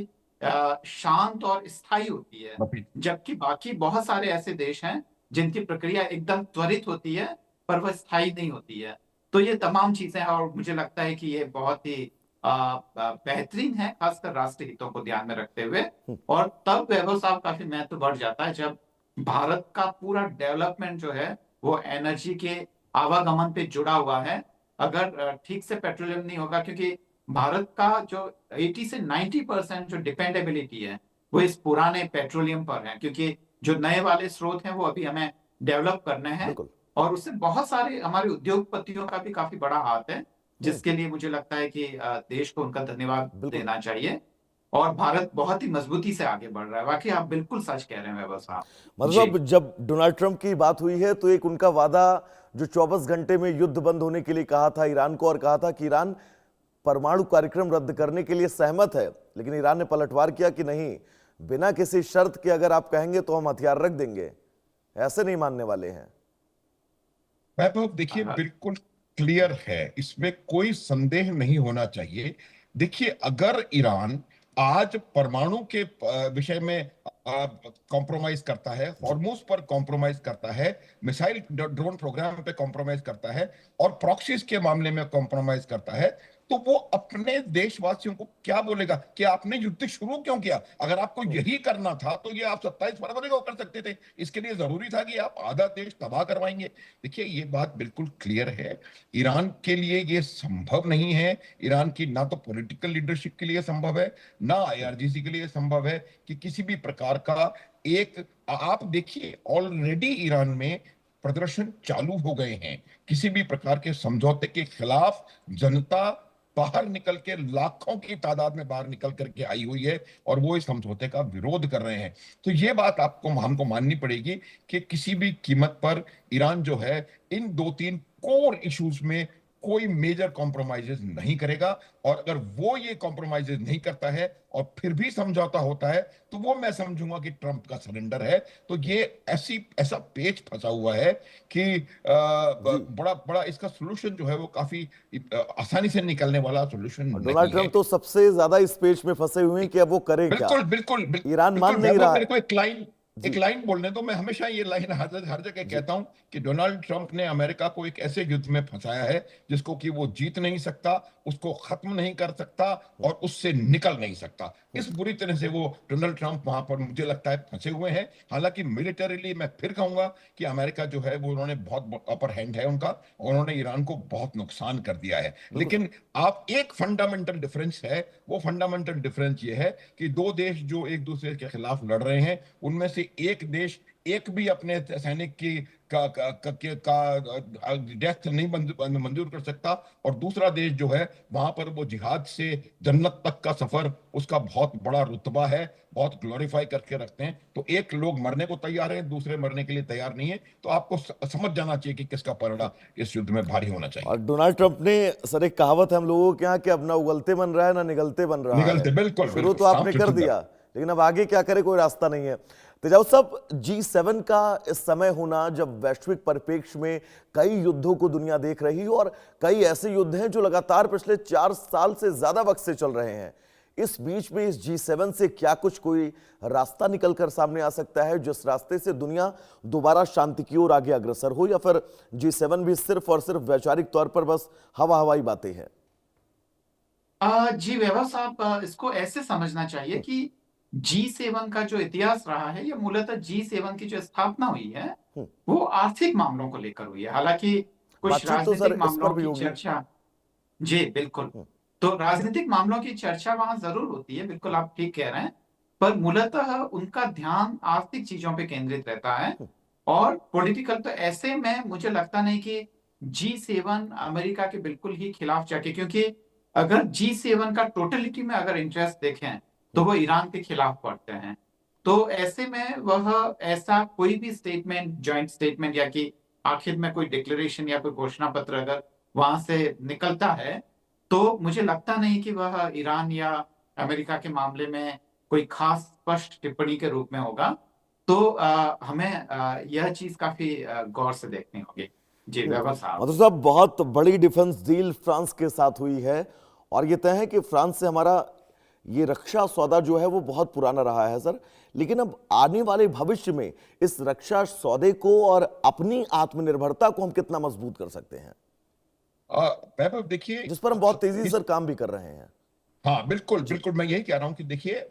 शांत और स्थायी होती है, जबकि बाकी बहुत सारे ऐसे देश हैं जिनकी प्रक्रिया एकदम त्वरित होती है पर वह स्थायी नहीं होती है। तो ये तमाम चीजें हैं और मुझे लगता है कि ये बहुत ही बेहतरीन है, खासकर राष्ट्रीय हितों को ध्यान में रखते हुए। और तब वैभव साहब काफी महत्व बढ़ जाता है जब भारत का पूरा डेवलपमेंट जो है वो एनर्जी के आवागमन पे जुड़ा हुआ है। अगर ठीक से पेट्रोलियम नहीं होगा, क्योंकि भारत का जो 80 से 90% जो डिपेंडेबिलिटी है वो इस पुराने पेट्रोलियम पर है, क्योंकि जो नए वाले स्रोत हैं वो अभी हमें डेवलप करने हैं। और उससे बहुत सारे हमारे उद्योगपतियों का भी काफी बड़ा हाथ है, जिसके लिए मुझे लगता है कि देश को उनका धन्यवाद देना चाहिए। और भारत बहुत ही मजबूती से आगे बढ़ रहा है। वाकई आप बिल्कुल सच कह रहे हैं वैभव साहब। मतलब जब डोनाल्ड ट्रंप की बात हुई है तो एक उनका वादा जो 24 घंटे में युद्ध बंद होने के लिए कहा था ईरान को, और कहा था कि ईरान परमाणु कार्यक्रम रद्द करने के लिए सहमत है, लेकिन ईरान ने पलटवार किया कि नहीं, बिना किसी शर्त के अगर आप कहेंगे तो हम हथियार रख देंगे। ऐसे नहीं मानने वाले हैं। वैभव देखिए, बिल्कुल क्लियर है, इसमें कोई संदेह नहीं होना चाहिए। देखिए, अगर ईरान आज परमाणु के विषय में कॉम्प्रोमाइज करता है, हॉर्मुज पर कॉम्प्रोमाइज करता है, मिसाइल ड्रोन प्रोग्राम पे कॉम्प्रोमाइज करता है, और प्रॉक्सीज के मामले में कॉम्प्रोमाइज करता है, तो वो अपने देशवासियों को क्या बोलेगा कि आपने युद्ध शुरू क्यों किया? अगर आपको यही करना था तो ये आप 27 फरवरी को कर सकते थे। इसके लिए जरूरी था कि आप आधा देश तबाह करवाएंगे? देखिए, ये बात बिल्कुल क्लियर है, ईरान के लिए ये संभव नहीं है। ईरान की ना तो पॉलिटिकल लीडरशिप के लिए संभव है, ना IRGC के लिए संभव है कि किसी भी प्रकार का एक, आप देखिए ऑलरेडी ईरान में प्रदर्शन चालू हो गए हैं। किसी भी प्रकार के समझौते के खिलाफ जनता बाहर निकल के लाखों की तादाद में बाहर निकल करके आई हुई है, और वो इस समझौते का विरोध कर रहे हैं। तो ये बात हमको माननी पड़ेगी कि किसी भी कीमत पर ईरान जो है इन 2-3 कोर इश्यूज में कोई मेजर कॉम्प्रोमाइजेस नहीं करेगा। और अगर वो ये कॉम्प्रोमाइजेस नहीं करता है और फिर भी समझौता होता है, तो वो मैं समझूंगा कि ट्रंप का सरेंडर है। तो ये ऐसा पेच फंसा हुआ है कि बड़ा बड़ा इसका सोल्यूशन जो है वो काफी आसानी से निकलने वाला सोल्यूशन नहीं है। डोनाल्ड ट्रंप तो सबसे ज्यादा इस पेच में फंसे हुए हैं कि अब वो करें क्या। बिल्कुल ईरान मान नहीं रहा। मेरे को एक लाइन बोलने दो। मैं हमेशा ये लाइन हर जगह कहता हूं कि डोनाल्ड ट्रंप ने अमेरिका को एक ऐसे युद्ध में फंसाया है जिसको कि वो जीत नहीं सकता, उसको खत्म नहीं कर सकता, और उससे निकल नहीं सकता। इस बुरी तरह से वो डोनाल्ड ट्रंप वहां पर मुझे लगता है फंसे हुए हैं। हालांकि मिलिटरीली मैं फिर कहूंगा कि अमेरिका जो है वो उन्होंने बहुत अपर हैंड है उनका, उन्होंने ईरान को बहुत नुकसान कर दिया है। लेकिन आप एक फंडामेंटल डिफरेंस है, वो फंडामेंटल डिफरेंस ये है कि दो देश जो एक दूसरे के खिलाफ लड़ रहे हैं, उनमें से एक देश एक भी अपने सैनिक की का डेथ नहीं मंजूर कर सकता, और दूसरा देश जो है वहां पर वो जिहाद से जन्नत तक का सफर, उसका बहुत बड़ा रुतबा है, बहुत ग्लोरीफाई करके रखते हैं। तो एक लोग मरने को तैयार है, दूसरे मरने के लिए तैयार नहीं है, तो आपको समझ जाना चाहिए कि किसका पलड़ा इस युद्ध में भारी होना चाहिए। और डोनाल्ड ट्रंप ने, सर, एक कहावत है हम लोगों के यहाँ कि अब ना उगलते बन रहा है ना निगलते बन रहा है। निगलते, बिल्कुल शुरू बिल्कुल, तो आपने कर रामचंद्र। दिया, लेकिन अब आगे क्या करे, कोई रास्ता नहीं है। तेजाब साहब, G7 का इस समय होना, जब वैश्विक परिप्रेक्ष्य में कई युद्धों को दुनिया देख रही है और कई ऐसे युद्ध हैं जो लगातार पिछले 4 साल से ज्यादा वक्त से चल रहे हैं, इस बीच में इस G7 से क्या कुछ कोई रास्ता निकलकर सामने आ सकता है जिस रास्ते से दुनिया दोबारा शांति की ओर आगे अग्रसर हो, या फिर G7 भी सिर्फ और सिर्फ वैचारिक तौर पर बस हवाई बातें हैं? जी वैभव साहब, इसको ऐसे समझना चाहिए कि G7 का जो इतिहास रहा है, ये मूलतः G7 की जो स्थापना हुई है वो आर्थिक मामलों को लेकर हुई है। हालांकि कुछ बातचीत तो सर राजनीतिक इस पर मामलों भी की होगी। चर्चा, जी बिल्कुल, तो राजनीतिक मामलों की चर्चा वहां जरूर होती है, बिल्कुल आप ठीक कह रहे हैं, पर मूलतः उनका ध्यान आर्थिक चीजों पे केंद्रित रहता है। और पॉलिटिकल तो ऐसे में मुझे लगता नहीं कि G7 अमेरिका के बिल्कुल ही खिलाफ जाके, क्योंकि अगर G7 का टोटलिटी में अगर इंटरेस्ट देखें तो वो ईरान के खिलाफ पड़ते हैं। तो ऐसे में वह ऐसा कोई भी स्टेटमेंट, जॉइंट स्टेटमेंट, या कि आखिर में कोई डिक्लेरेशन या कोई घोषणा पत्र अगर वहां से निकलता है, तो मुझे लगता नहीं कि वह ईरान या अमेरिका के मामले में कोई खास स्पष्ट टिप्पणी के रूप में होगा। तो हमें यह चीज काफी गौर से देखनी होगी। जी वैभव साहब। मतलब साहब, बहुत बड़ी डिफेंस डील फ्रांस के साथ हुई है और ये तय है कि फ्रांस से हमारा ये रक्षा सौदा जो है वो बहुत पुराना रहा है सर, लेकिन अब आने वाले भविष्य में इस रक्षा सौदे को और अपनी आत्मनिर्भरता को हम कितना मजबूत कर सकते हैं, वैभव देखिए, जिस पर हम बहुत तेजी से सर काम भी कर रहे हैं? हाँ बिल्कुल बिल्कुल, मैं यही कह रहा हूं कि देखिए,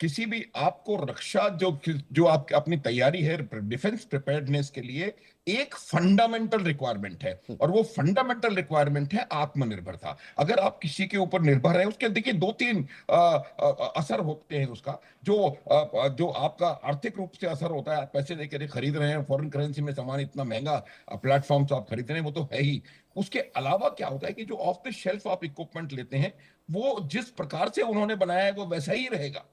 किसी भी आपको रक्षा जो आपकी अपनी तैयारी है डिफेंस प्रिपेयर्डनेस के लिए, एक फंडामेंटल रिक्वायरमेंट है, और वो फंडामेंटल रिक्वायरमेंट है आत्मनिर्भरता। अगर आप किसी के ऊपर निर्भर हैं, उसके देखिए 2-3 असर होते हैं उसका। जो आपका आर्थिक रूप से असर होता है, आप पैसे देकर खरीद रहे हैं, फॉरेन करेंसी में सामान इतना महंगा प्लेटफॉर्म से आप खरीद रहे हैं, वो तो है ही। उसके अलावा क्या होता है कि जो ऑफ द शेल्फ आप इक्विपमेंट लेते हैं, वो जिस प्रकार से उन्होंने बनाया है वो वैसा ही रहेगा।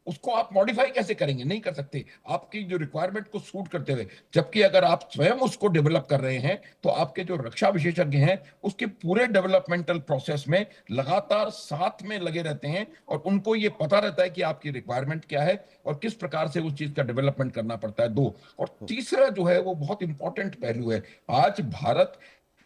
उसको आप मॉडिफाई कैसे करेंगे? नहीं कर सकते, आपकी जो रिक्वायरमेंट को सूट करते हुए। जबकि अगर आप स्वयं उसको डेवलप कर रहे हैं, तो आपके जो रक्षा विशेषज्ञ हैं उसके पूरे डेवलपमेंटल प्रोसेस में लगातार साथ में लगे रहते हैं, और उनको ये पता रहता है कि आपकी रिक्वायरमेंट क्या है और किस प्रकार से उस चीज का डेवलपमेंट करना पड़ता है। 2, और तीसरा जो है वो बहुत इंपॉर्टेंट पहलू है। आज भारत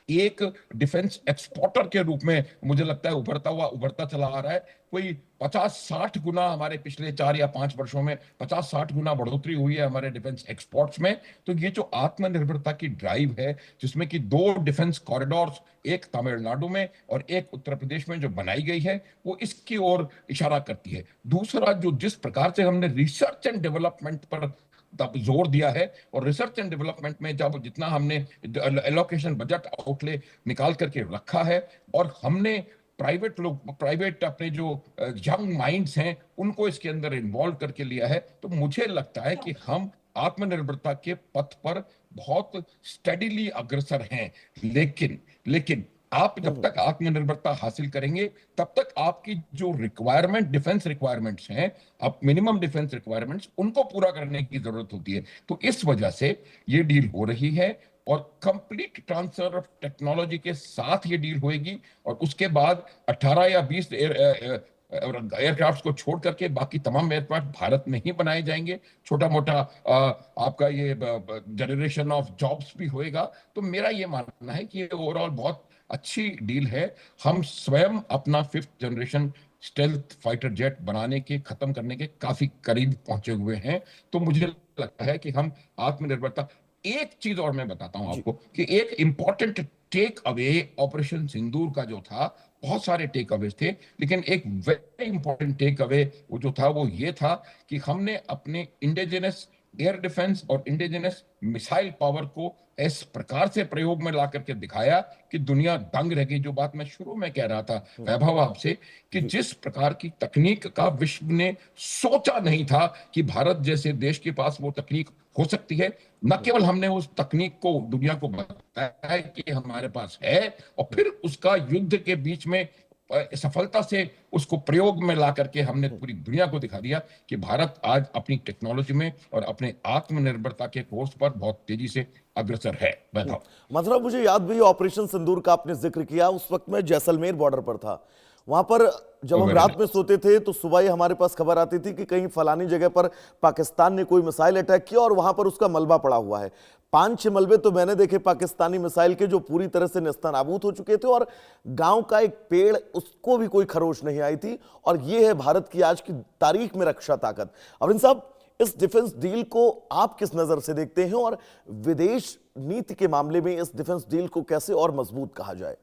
एक डिफेंस एक्सपोर्टर के रूप में मुझे लगता है उभरता चला आ रहा है। कोई 50-60 गुना हमारे पिछले 4 या 5 वर्षों में 50-60 गुना बढ़ोतरी हुई है हमारे डिफेंस एक्सपोर्ट्स में। तो ये जो आत्मनिर्भरता की ड्राइव है, जिसमें कि 2 डिफेंस कॉरिडोर्स, एक तमिलनाडु में और एक उत्तर प्रदेश में जो बनाई गई है, वो इसकी ओर इशारा करती है। दूसरा, जो जिस प्रकार से हमने रिसर्च एंड डेवलपमेंट पर जोर दिया है, और रिसर्च एंड डेवलपमेंट में जब जितना हमने एलोकेशन बजट आउटले निकाल करके रखा है, और हमने प्राइवेट अपने जो यंग माइंड्स हैं उनको इसके अंदर इन्वॉल्व करके लिया है, तो मुझे लगता है कि हम आत्मनिर्भरता के पथ पर बहुत स्टेडीली अग्रसर हैं। लेकिन आप जब तक आत्मनिर्भरता हासिल करेंगे, तब तक आपकी जो रिक्वायरमेंट, डिफेंस रिक्वायरमेंट्स हैं, आप मिनिमम डिफेंस रिक्वायरमेंट्स, उनको पूरा करने की जरूरत होती है। तो इस वजह से ये डील हो रही है, और कंप्लीट ट्रांसफर ऑफ टेक्नोलॉजी के साथ ये डील होएगी, और उसके बाद 18 या 20 एयरक्राफ्ट को छोड़ करके बाकी तमाम एयरक्राफ्ट भारत में ही बनाए जाएंगे। छोटा मोटा आपका ये जनरेशन ऑफ जॉब्स भी होएगा। तो मेरा ये मानना है कि ये ओवरऑल बहुत अच्छी डील है। हम स्वयं अपना 5th generation stealth fighter jet बनाने के, खत्म करने के काफी करीब पहुंचे हुए हैं। तो मुझे लगता है कि हम आत्मनिर्भरता, एक चीज और मैं बताता हूं आपको कि एक इंपॉर्टेंट टेक अवे ऑपरेशन सिंदूर का जो था, बहुत सारे टेक अवेज थे, लेकिन एक वेरी इंपॉर्टेंट टेक अवे वो जो था वो ये था कि हमने अपने इंडिजिनस एयर डिफेंस और इंडिजिनस मिसाइल पावर को इस प्रकार से प्रयोग में ला करके दिखाया कि दुनिया दंग रह गई। जो बात मैं शुरू में कह रहा था वैभव आपसे, कि जिस प्रकार की तकनीक का विश्व ने सोचा नहीं था कि भारत जैसे देश के पास वो तकनीक हो सकती है। न केवल हमने उस तकनीक को दुनिया को बताया है कि हमारे पास है, और फिर उसका युद्ध के बीच में सफलता से उसको प्रयोग में ला करके हमने पूरी दुनिया को दिखा दिया कि भारत आज अपनी टेक्नोलॉजी में और अपने आत्मनिर्भरता के कोर्स पर बहुत तेजी से अग्रसर है। वैभव, मतलब मुझे याद भी है ऑपरेशन सिंदूर का आपने जिक्र किया, उस वक्त मैं जैसलमेर बॉर्डर पर था। वहां पर जब हम रात में सोते थे तो सुबह ही हमारे पास खबर आती थी कि कहीं फलानी जगह पर पाकिस्तान ने कोई मिसाइल अटैक किया और वहां पर उसका मलबा पड़ा हुआ है। 5-6 मलबे तो मैंने देखे पाकिस्तानी मिसाइल के, जो पूरी तरह से नेस्तनाबूद हो चुके थे और गांव का एक पेड़ उसको भी कोई खरोच नहीं आई थी। और ये है भारत की आज की तारीख में रक्षा ताकत। अरविंद साहब, इस डिफेंस डील को आप किस नजर से देखते हैं और विदेश नीति के मामले में इस डिफेंस डील को कैसे और मजबूत कहा जाए?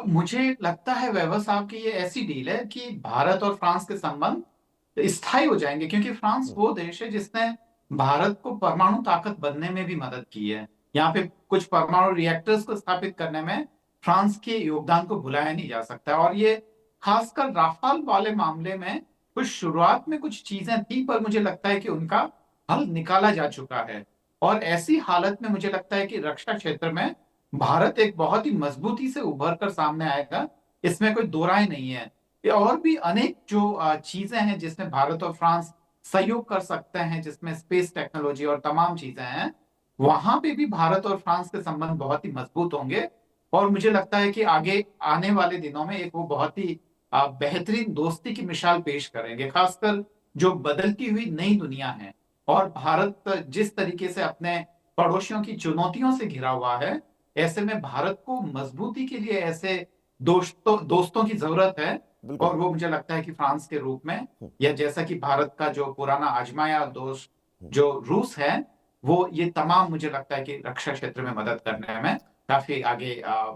मुझे लगता है वैभव साहब की ये ऐसी डील है कि भारत और फ्रांस के संबंध स्थायी हो जाएंगे, क्योंकि फ्रांस वो देश है जिसने भारत को परमाणु ताकत बनने में भी मदद की है। यहाँ पे कुछ परमाणु रिएक्टर्स को स्थापित करने में फ्रांस के योगदान को भुलाया नहीं जा सकता। और ये खासकर राफाल वाले मामले में कुछ शुरुआत में कुछ चीजें थी, पर मुझे लगता है कि उनका हल निकाला जा चुका है। और ऐसी हालत में मुझे लगता है कि रक्षा क्षेत्र में भारत एक बहुत ही मजबूती से उभर कर सामने आएगा, इसमें कोई दो राय नहीं है। ये और भी अनेक जो चीजें हैं जिसमें भारत और फ्रांस सहयोग कर सकते हैं, जिसमें स्पेस टेक्नोलॉजी और तमाम चीजें हैं, वहां पे भी भारत और फ्रांस के संबंध बहुत ही मजबूत होंगे। और मुझे लगता है कि आगे आने वाले दिनों में एक वो बहुत ही बेहतरीन दोस्ती की मिसाल पेश करेंगे, खासकर जो बदलती हुई नई दुनिया है। और भारत जिस तरीके से अपने पड़ोसियों की चुनौतियों से घिरा हुआ है, ऐसे में भारत को मजबूती के लिए ऐसे दोस्तों की जरूरत है। और वो मुझे लगता है कि फ्रांस के रूप में, या जैसा कि भारत का जो पुराना आजमाया दोस्त जो रूस है, वो ये तमाम मुझे लगता है कि रक्षा क्षेत्र में मदद करने में काफी आगे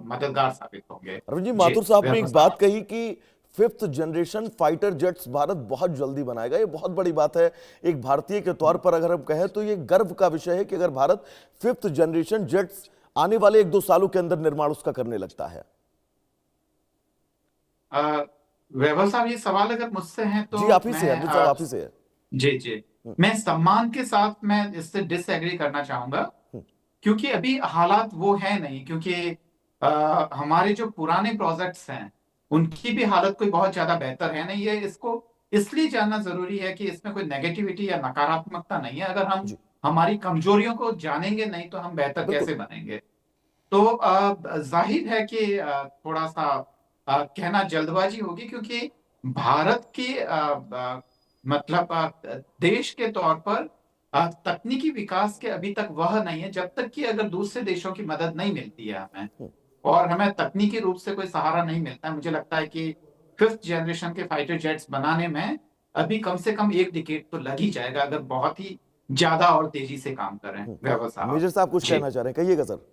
मददगार साबित होंगे। अरविंद जी, माथुर साहब ने एक बात कही कि 5th generation fighter jets Bharat बहुत जल्दी बनाएगा। ये बहुत बड़ी बात है। एक भारतीय के तौर पर अगर हम कहें तो ये गर्व का विषय है कि अगर भारत 5th जनरेशन जेट्स आने वाले 1-2 सालों के अंदर निर्माण उसका करने लगता है। वैभव साहब, ये सवाल अगर मुझसे है तो जी आप ही से, अरविंद साहब आप ही से है। जी मैं सम्मान के साथ मैं इससे डिसएग्री करना चाहूंगा, क्योंकि अभी हालात वो है नहीं। क्योंकि हमारे जो पुराने प्रोजेक्ट्स हैं उनकी भी हालत कोई बहुत ज्यादा बेहतर है नहीं। ये इसको इसलिए जानना जरूरी है कि इसमें कोई नेगेटिविटी या नकारात्मकता नहीं है। अगर हम हमारी कमजोरियों को जानेंगे नहीं तो हम बेहतर कैसे बनेंगे। तो जाहिर है कि थोड़ा सा कहना जल्दबाजी होगी, क्योंकि भारत के मतलब देश के तौर पर तकनीकी विकास के अभी तक वह नहीं है, जब तक कि अगर दूसरे देशों की मदद नहीं मिलती है हमें, और हमें तकनीकी रूप से कोई सहारा नहीं मिलता है। मुझे लगता है कि 5th जनरेशन के फाइटर जेट्स बनाने में अभी कम से कम 1 डिकेड तो लग ही जाएगा, अगर बहुत ही ज्यादा और तेजी से काम करें। वैभव साहब, मेजर साहब कुछ कहना चाह रहे हैं, कहिएगा सर।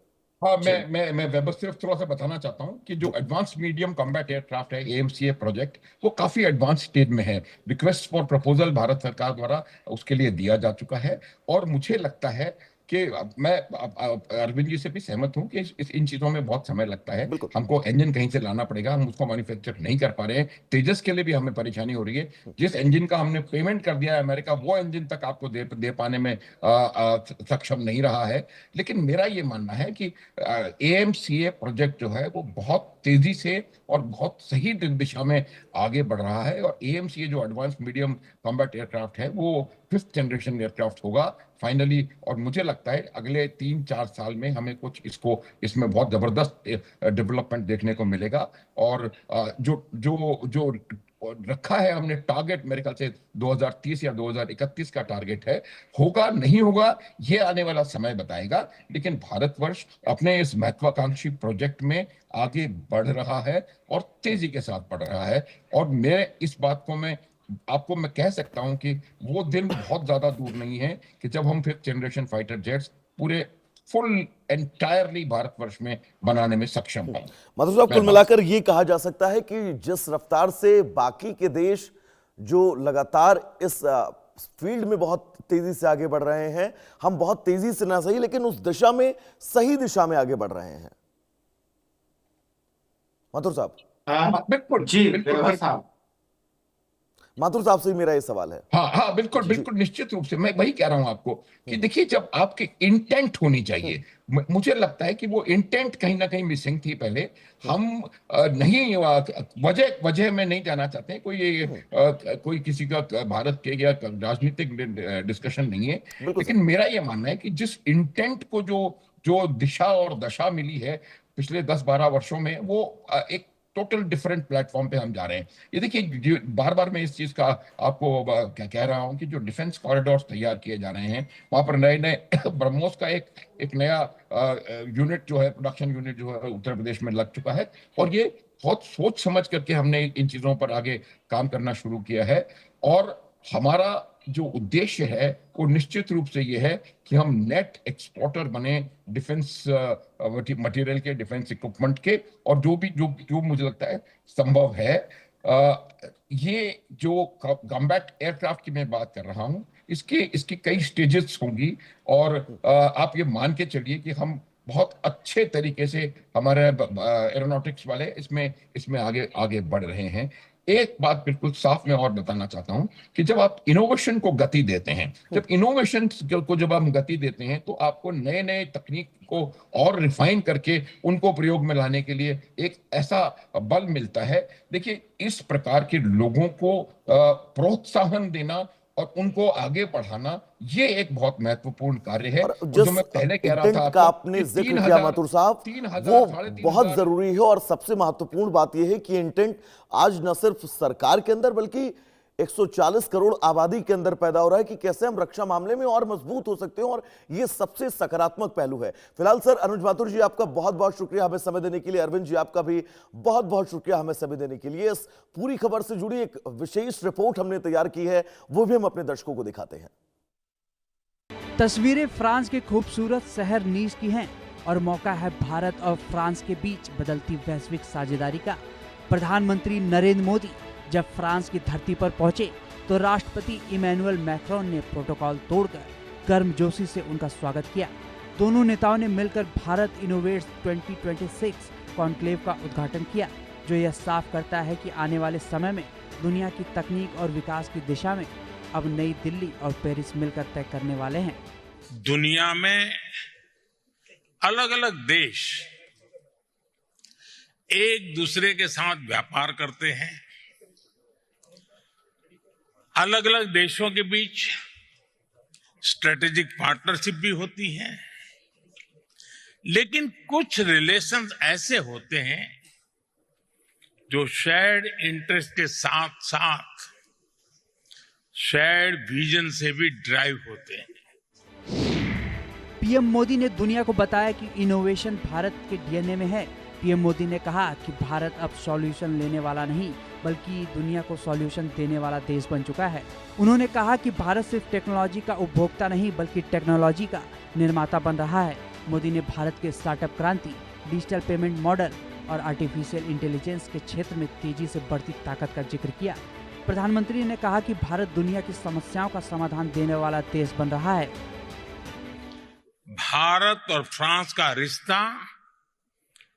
हाँ, मैं वैभव सिर्फ थोड़ा सा बताना चाहता हूँ कि जो एडवांस मीडियम कॉम्बैट एयरक्राफ्ट है AMCA प्रोजेक्ट, वो काफी एडवांस स्टेज में है। रिक्वेस्ट फॉर प्रपोजल भारत सरकार द्वारा उसके लिए दिया जा चुका है। और मुझे लगता है कि मैं अरविंद जी से भी सहमत हूं कि इन चीजों में बहुत समय लगता है। हमको इंजन कहीं से लाना पड़ेगा, हम उसको मैन्युफैक्चर नहीं कर पा रहे हैं। तेजस के लिए भी हमें परेशानी हो रही है। जिस इंजन का हमने पेमेंट कर दिया है अमेरिका, वो इंजन तक आपको दे पाने में सक्षम नहीं रहा है। लेकिन मेरा ये मानना है कि AMCA प्रोजेक्ट जो है वो बहुत तेजी से और बहुत सही दिशा में आगे बढ़ रहा है। और AMCA जो एडवांस मीडियम कॉम्बैट एयरक्राफ्ट है वो 5th जनरेशन एयरक्राफ्ट होगा फाइनली। और मुझे लगता है अगले 3-4 साल में हमें कुछ इसमें बहुत जबरदस्त डेवलपमेंट देखने को मिलेगा। और जो रखा है हमने टारगेट, मेरे ख्याल से 2030 या 2031 का टारगेट है। होगा नहीं होगा ये आने वाला समय बताएगा। लेकिन भारतवर्ष अपने इस महत्वाकांक्षी प्रोजेक्ट में आगे बढ़ रहा है और तेजी के साथ बढ़ रहा है। और मैं इस बात को मैं कह सकता हूं कि वो दिन बहुत ज्यादा दूर नहीं है कि जब हम 5th जनरेशन फाइटर जेट्स पूरे फुल एंटायरली भारतवर्ष में बनाने में सक्षम हैं। मतलब साहब, कुल मिलाकर ये कहा जा सकता है कि जिस रफ्तार से बाकी के देश जो लगातार इस फील्ड में बहुत तेजी से आगे बढ़ रहे हैं, हम बहुत तेजी से ना सही लेकिन उस दिशा में, सही दिशा में आगे बढ़ रहे हैं। माथुर साहब। बिल्कुल जी बिल्कुल देवा साहब। माथुर साहब से ही मेरा ये सवाल है। हाँ हाँ बिल्कुल बिल्कुल निश्चित रूप से मैं वही कह रहा हूं आपको कि देखिए, जब आपकी इंटेंट होनी चाहिए, मुझे लगता है कि वो इंटेंट कहीं ना कहीं मिसिंग थी पहले। हम नहीं वजह वजह में नहीं जाना चाहते, कोई किसी का भारत के या राजनीतिक डिस्कशन नहीं है, लेकिन मेरा ये मानना है कि जिस इंटेंट को जो दिशा और दशा मिली है पिछले 10-12 वर्षों में, वो एक टोटल डिफरेंट प्लेटफॉर्म पे हम जा रहे हैं। ये देखिए, बार बार मैं इस चीज का आपको क्या कह रहा हूं कि जो डिफेंस कॉरिडोर्स तैयार किए जा रहे हैं, वहां पर नए नए ब्रह्मोस का एक नया यूनिट जो है, प्रोडक्शन यूनिट जो है उत्तर प्रदेश में लग चुका है, और ये बहुत सोच समझ करके हमने इन चीजों पर आगे काम करना शुरू किया है। और हमारा जो उद्देश्य है वो निश्चित रूप से ये है कि हम नेट एक्सपोर्टर बने डिफेंस मटेरियल के, डिफेंस इक्विपमेंट के, और जो मुझे लगता है संभव है। ये जो कॉम्बैट एयरक्राफ्ट की मैं बात कर रहा हूं, इसकी कई स्टेजेस होंगी, और आप ये मान के चलिए कि हम बहुत अच्छे तरीके से हमारे एरोनॉटिक्स वाले इसमें आगे बढ़ रहे हैं। एक बात बिल्कुल साफ मैं और बताना चाहता हूं कि जब आप इनोवेशन को गति देते हैं, जब हम गति देते हैं, तो आपको नए नए तकनीक को और रिफाइन करके उनको प्रयोग में लाने के लिए एक ऐसा बल मिलता है। देखिए, इस प्रकार के लोगों को प्रोत्साहन देना और उनको आगे बढ़ाना, ये एक बहुत महत्वपूर्ण कार्य है। और जो मैं पहले कह रहा था का आपने जिक्र किया माथुर साहब, वो बहुत जरूरी है। और सबसे महत्वपूर्ण बात यह है कि इंटेंट आज न सिर्फ सरकार के अंदर बल्कि 140 करोड़ आबादी के अंदर पैदा हो रहा है कि कैसे हम रक्षा मामले में और मजबूत हो सकते हैं, और ये सबसे सकारात्मक पहलू है। फिलहाल सर, अनुज माथुर जी आपका बहुत बहुत शुक्रिया हमें समय देने के लिए। अरविंद जी आपका भी बहुत बहुत शुक्रिया हमें समय देने के लिए। इस पूरी खबर से जुड़ी एक विशेष रिपोर्ट हमने तैयार की है, वो भी हम अपने दर्शकों को दिखाते हैं। तस्वीरें फ्रांस के खूबसूरत शहर नीस की हैं और मौका है भारत और फ्रांस के बीच बदलती वैश्विक साझेदारी का। प्रधानमंत्री नरेंद्र मोदी जब फ्रांस की धरती पर पहुंचे तो राष्ट्रपति इमैनुअल मैक्रोन ने प्रोटोकॉल तोड़कर गर्मजोशी से उनका स्वागत किया। दोनों नेताओं ने मिलकर भारत इनोवेट्स 2026 कॉन्क्लेव का उद्घाटन किया, जो यह साफ करता है कि आने वाले समय में दुनिया की तकनीक और विकास की दिशा में अब नई दिल्ली और पेरिस मिलकर तय करने वाले हैं। दुनिया में अलग अलग देश एक दूसरे के साथ व्यापार करते हैं, अलग अलग देशों के बीच स्ट्रेटेजिक पार्टनरशिप भी होती है, लेकिन कुछ रिलेशंस ऐसे होते हैं जो शेयर्ड इंटरेस्ट के साथ साथ शेयर्ड विजन से भी ड्राइव होते हैं। पीएम मोदी ने दुनिया को बताया कि इनोवेशन भारत के डीएनए में है। पीएम मोदी ने कहा कि भारत अब सॉल्यूशन लेने वाला नहीं बल्कि दुनिया को सॉल्यूशन देने वाला देश बन चुका है। उन्होंने कहा कि भारत सिर्फ टेक्नोलॉजी का उपभोक्ता नहीं बल्कि टेक्नोलॉजी का निर्माता बन रहा है। मोदी ने भारत के स्टार्टअप क्रांति, डिजिटल पेमेंट मॉडल और आर्टिफिशियल इंटेलिजेंस के क्षेत्र में तेजी से बढ़ती ताकत का जिक्र किया। प्रधानमंत्री ने कहा कि भारत दुनिया की समस्याओं का समाधान देने वाला देश बन रहा है। भारत और फ्रांस का रिश्ता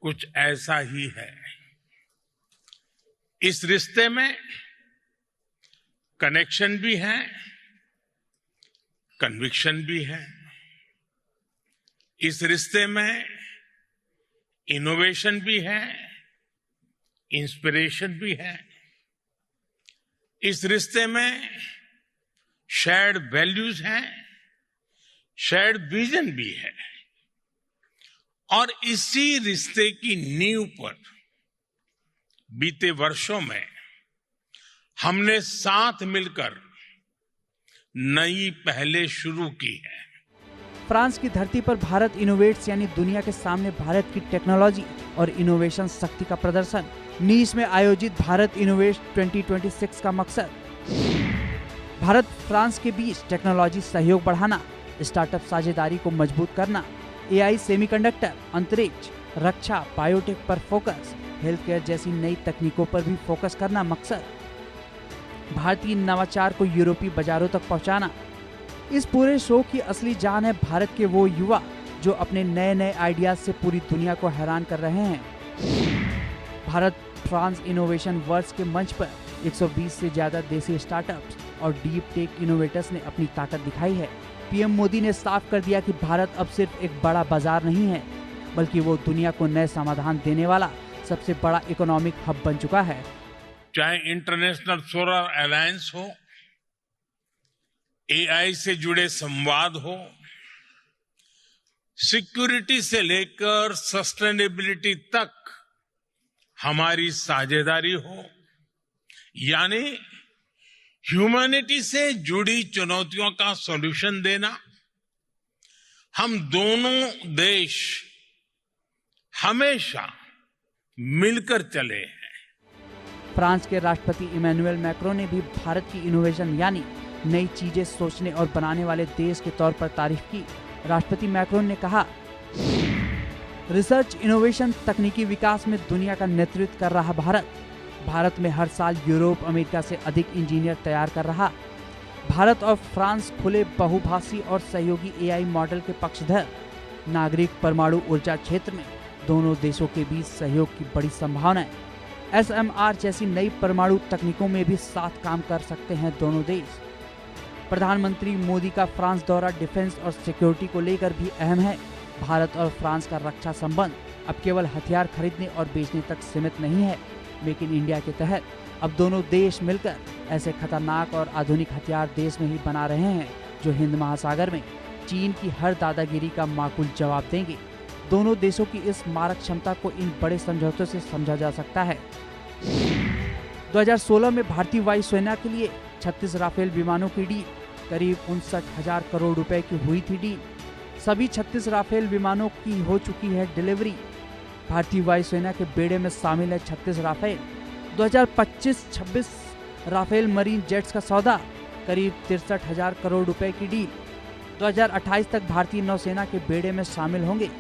कुछ ऐसा ही है। इस रिश्ते में कनेक्शन भी है, कन्विक्शन भी है। इस रिश्ते में इनोवेशन भी है, इंस्पिरेशन भी है। इस रिश्ते में शेयर्ड वैल्यूज हैं, शेयर्ड विजन भी है, और इसी रिश्ते की नींव पर बीते वर्षों में हमने साथ मिलकर नई पहलें शुरू की है। फ्रांस की धरती पर भारत इनोवेट्स यानी दुनिया के सामने भारत की टेक्नोलॉजी और इनोवेशन शक्ति का प्रदर्शन। नीस में आयोजित भारत इनोवेट्स 2026 का मकसद भारत फ्रांस के बीच टेक्नोलॉजी सहयोग बढ़ाना, स्टार्टअप साझेदारी को मजबूत करना, एआई, सेमीकंडक्टर, अंतरिक्ष, रक्षा, बायोटेक पर फोकस, हेल्थ केयर जैसी नई तकनीकों पर भी फोकस करना मकसद। भारतीय नवाचार को यूरोपीय बाजारों तक पहुंचाना। इस पूरे शो की असली जान है भारत के वो युवा जो अपने नए नए आइडियाज से पूरी दुनिया को हैरान कर रहे हैं। भारत फ्रांस इनोवेशन वर्ल्ड के मंच पर 120 से ज्यादा देसी स्टार्टअप्स और डीप टेक इनोवेटर्स ने अपनी ताकत दिखाई है। पीएम मोदी ने साफ कर दिया कि भारत अब सिर्फ एक बड़ा बाजार नहीं है, बल्कि वो दुनिया को नए समाधान देने वाला सबसे बड़ा इकोनॉमिक हब बन चुका है। चाहे इंटरनेशनल सोलर अलायंस हो, एआई से जुड़े संवाद हो, सिक्योरिटी से लेकर सस्टेनेबिलिटी तक हमारी साझेदारी हो, यानी ह्यूमैनिटी से जुड़ी चुनौतियों का सॉल्यूशन देना, हम दोनों देश हमेशा मिलकर चले हैं। फ्रांस के राष्ट्रपति इमैनुअल मैक्रों ने भी भारत की इनोवेशन यानी नई चीजें सोचने और बनाने वाले देश के तौर पर तारीफ की। राष्ट्रपति मैक्रों ने कहा, रिसर्च इनोवेशन तकनीकी विकास में दुनिया का नेतृत्व कर रहा भारत में हर साल यूरोप अमेरिका से अधिक इंजीनियर तैयार कर रहा। भारत और फ्रांस खुले बहुभाषी और सहयोगी एआई मॉडल के पक्षधर। नागरिक परमाणु ऊर्जा क्षेत्र में दोनों देशों के बीच सहयोग की बड़ी संभावना है। SMR जैसी नई परमाणु तकनीकों में भी साथ काम कर सकते हैं दोनों देश। प्रधानमंत्री मोदी का फ्रांस दौरा डिफेंस और सिक्योरिटी को लेकर भी अहम है। भारत और फ्रांस का रक्षा संबंध अब केवल हथियार खरीदने और बेचने तक सीमित नहीं है। मेक इन इंडिया के तहत अब दोनों देश मिलकर ऐसे खतरनाक और आधुनिक हथियार देश में ही बना रहे हैं जो हिंद महासागर में चीन की हर दादागिरी का माकूल जवाब देंगे। दोनों देशों की इस मारक क्षमता को इन बड़े समझौतों से समझा जा सकता है। 2016 में भारतीय वायुसेना के लिए 36 राफेल विमानों की डील करीब 59,000 करोड़ रुपए की हुई थी डील। सभी 36 राफेल विमानों की हो चुकी है डिलीवरी। भारतीय वायुसेना के बेड़े में शामिल है 36 राफेल। 2025-26 राफेल मरीन जेट्स का सौदा करीब 63,000 करोड़ रुपए की डील 2028 तक भारतीय नौसेना के बेड़े में शामिल होंगे।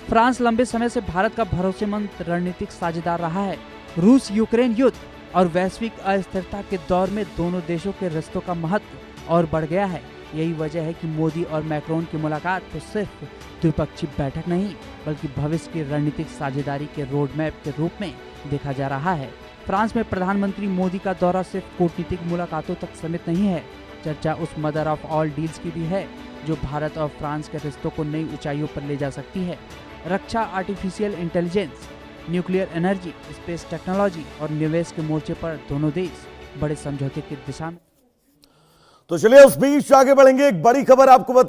फ्रांस लंबे समय से भारत का भरोसेमंद रणनीतिक साझेदार रहा है। रूस यूक्रेन युद्ध और वैश्विक अस्थिरता के दौर में दोनों देशों के रिश्तों का महत्व और बढ़ गया है। यही वजह है कि मोदी और मैक्रोन की मुलाकात को सिर्फ द्विपक्षीय बैठक नहीं बल्कि भविष्य की रणनीतिक साझेदारी के रोड मैप के रूप में देखा जा रहा है। फ्रांस में प्रधानमंत्री मोदी का दौरा सिर्फ कूटनीतिक मुलाकातों तक सीमित नहीं है। चर्चा उस मदर ऑफ ऑल डील्स की भी है जो भारत और फ्रांस के रिश्तों को नई ऊंचाइयों पर ले जा सकती है। रक्षा, artificial intelligence, nuclear energy, space technology और निवेश के मोर्चे पर दोनों देश बड़े समझौते की दिशा में। तो चलिए उस बीच आगे बढ़ेंगे। एक बड़ी खबर आपको बता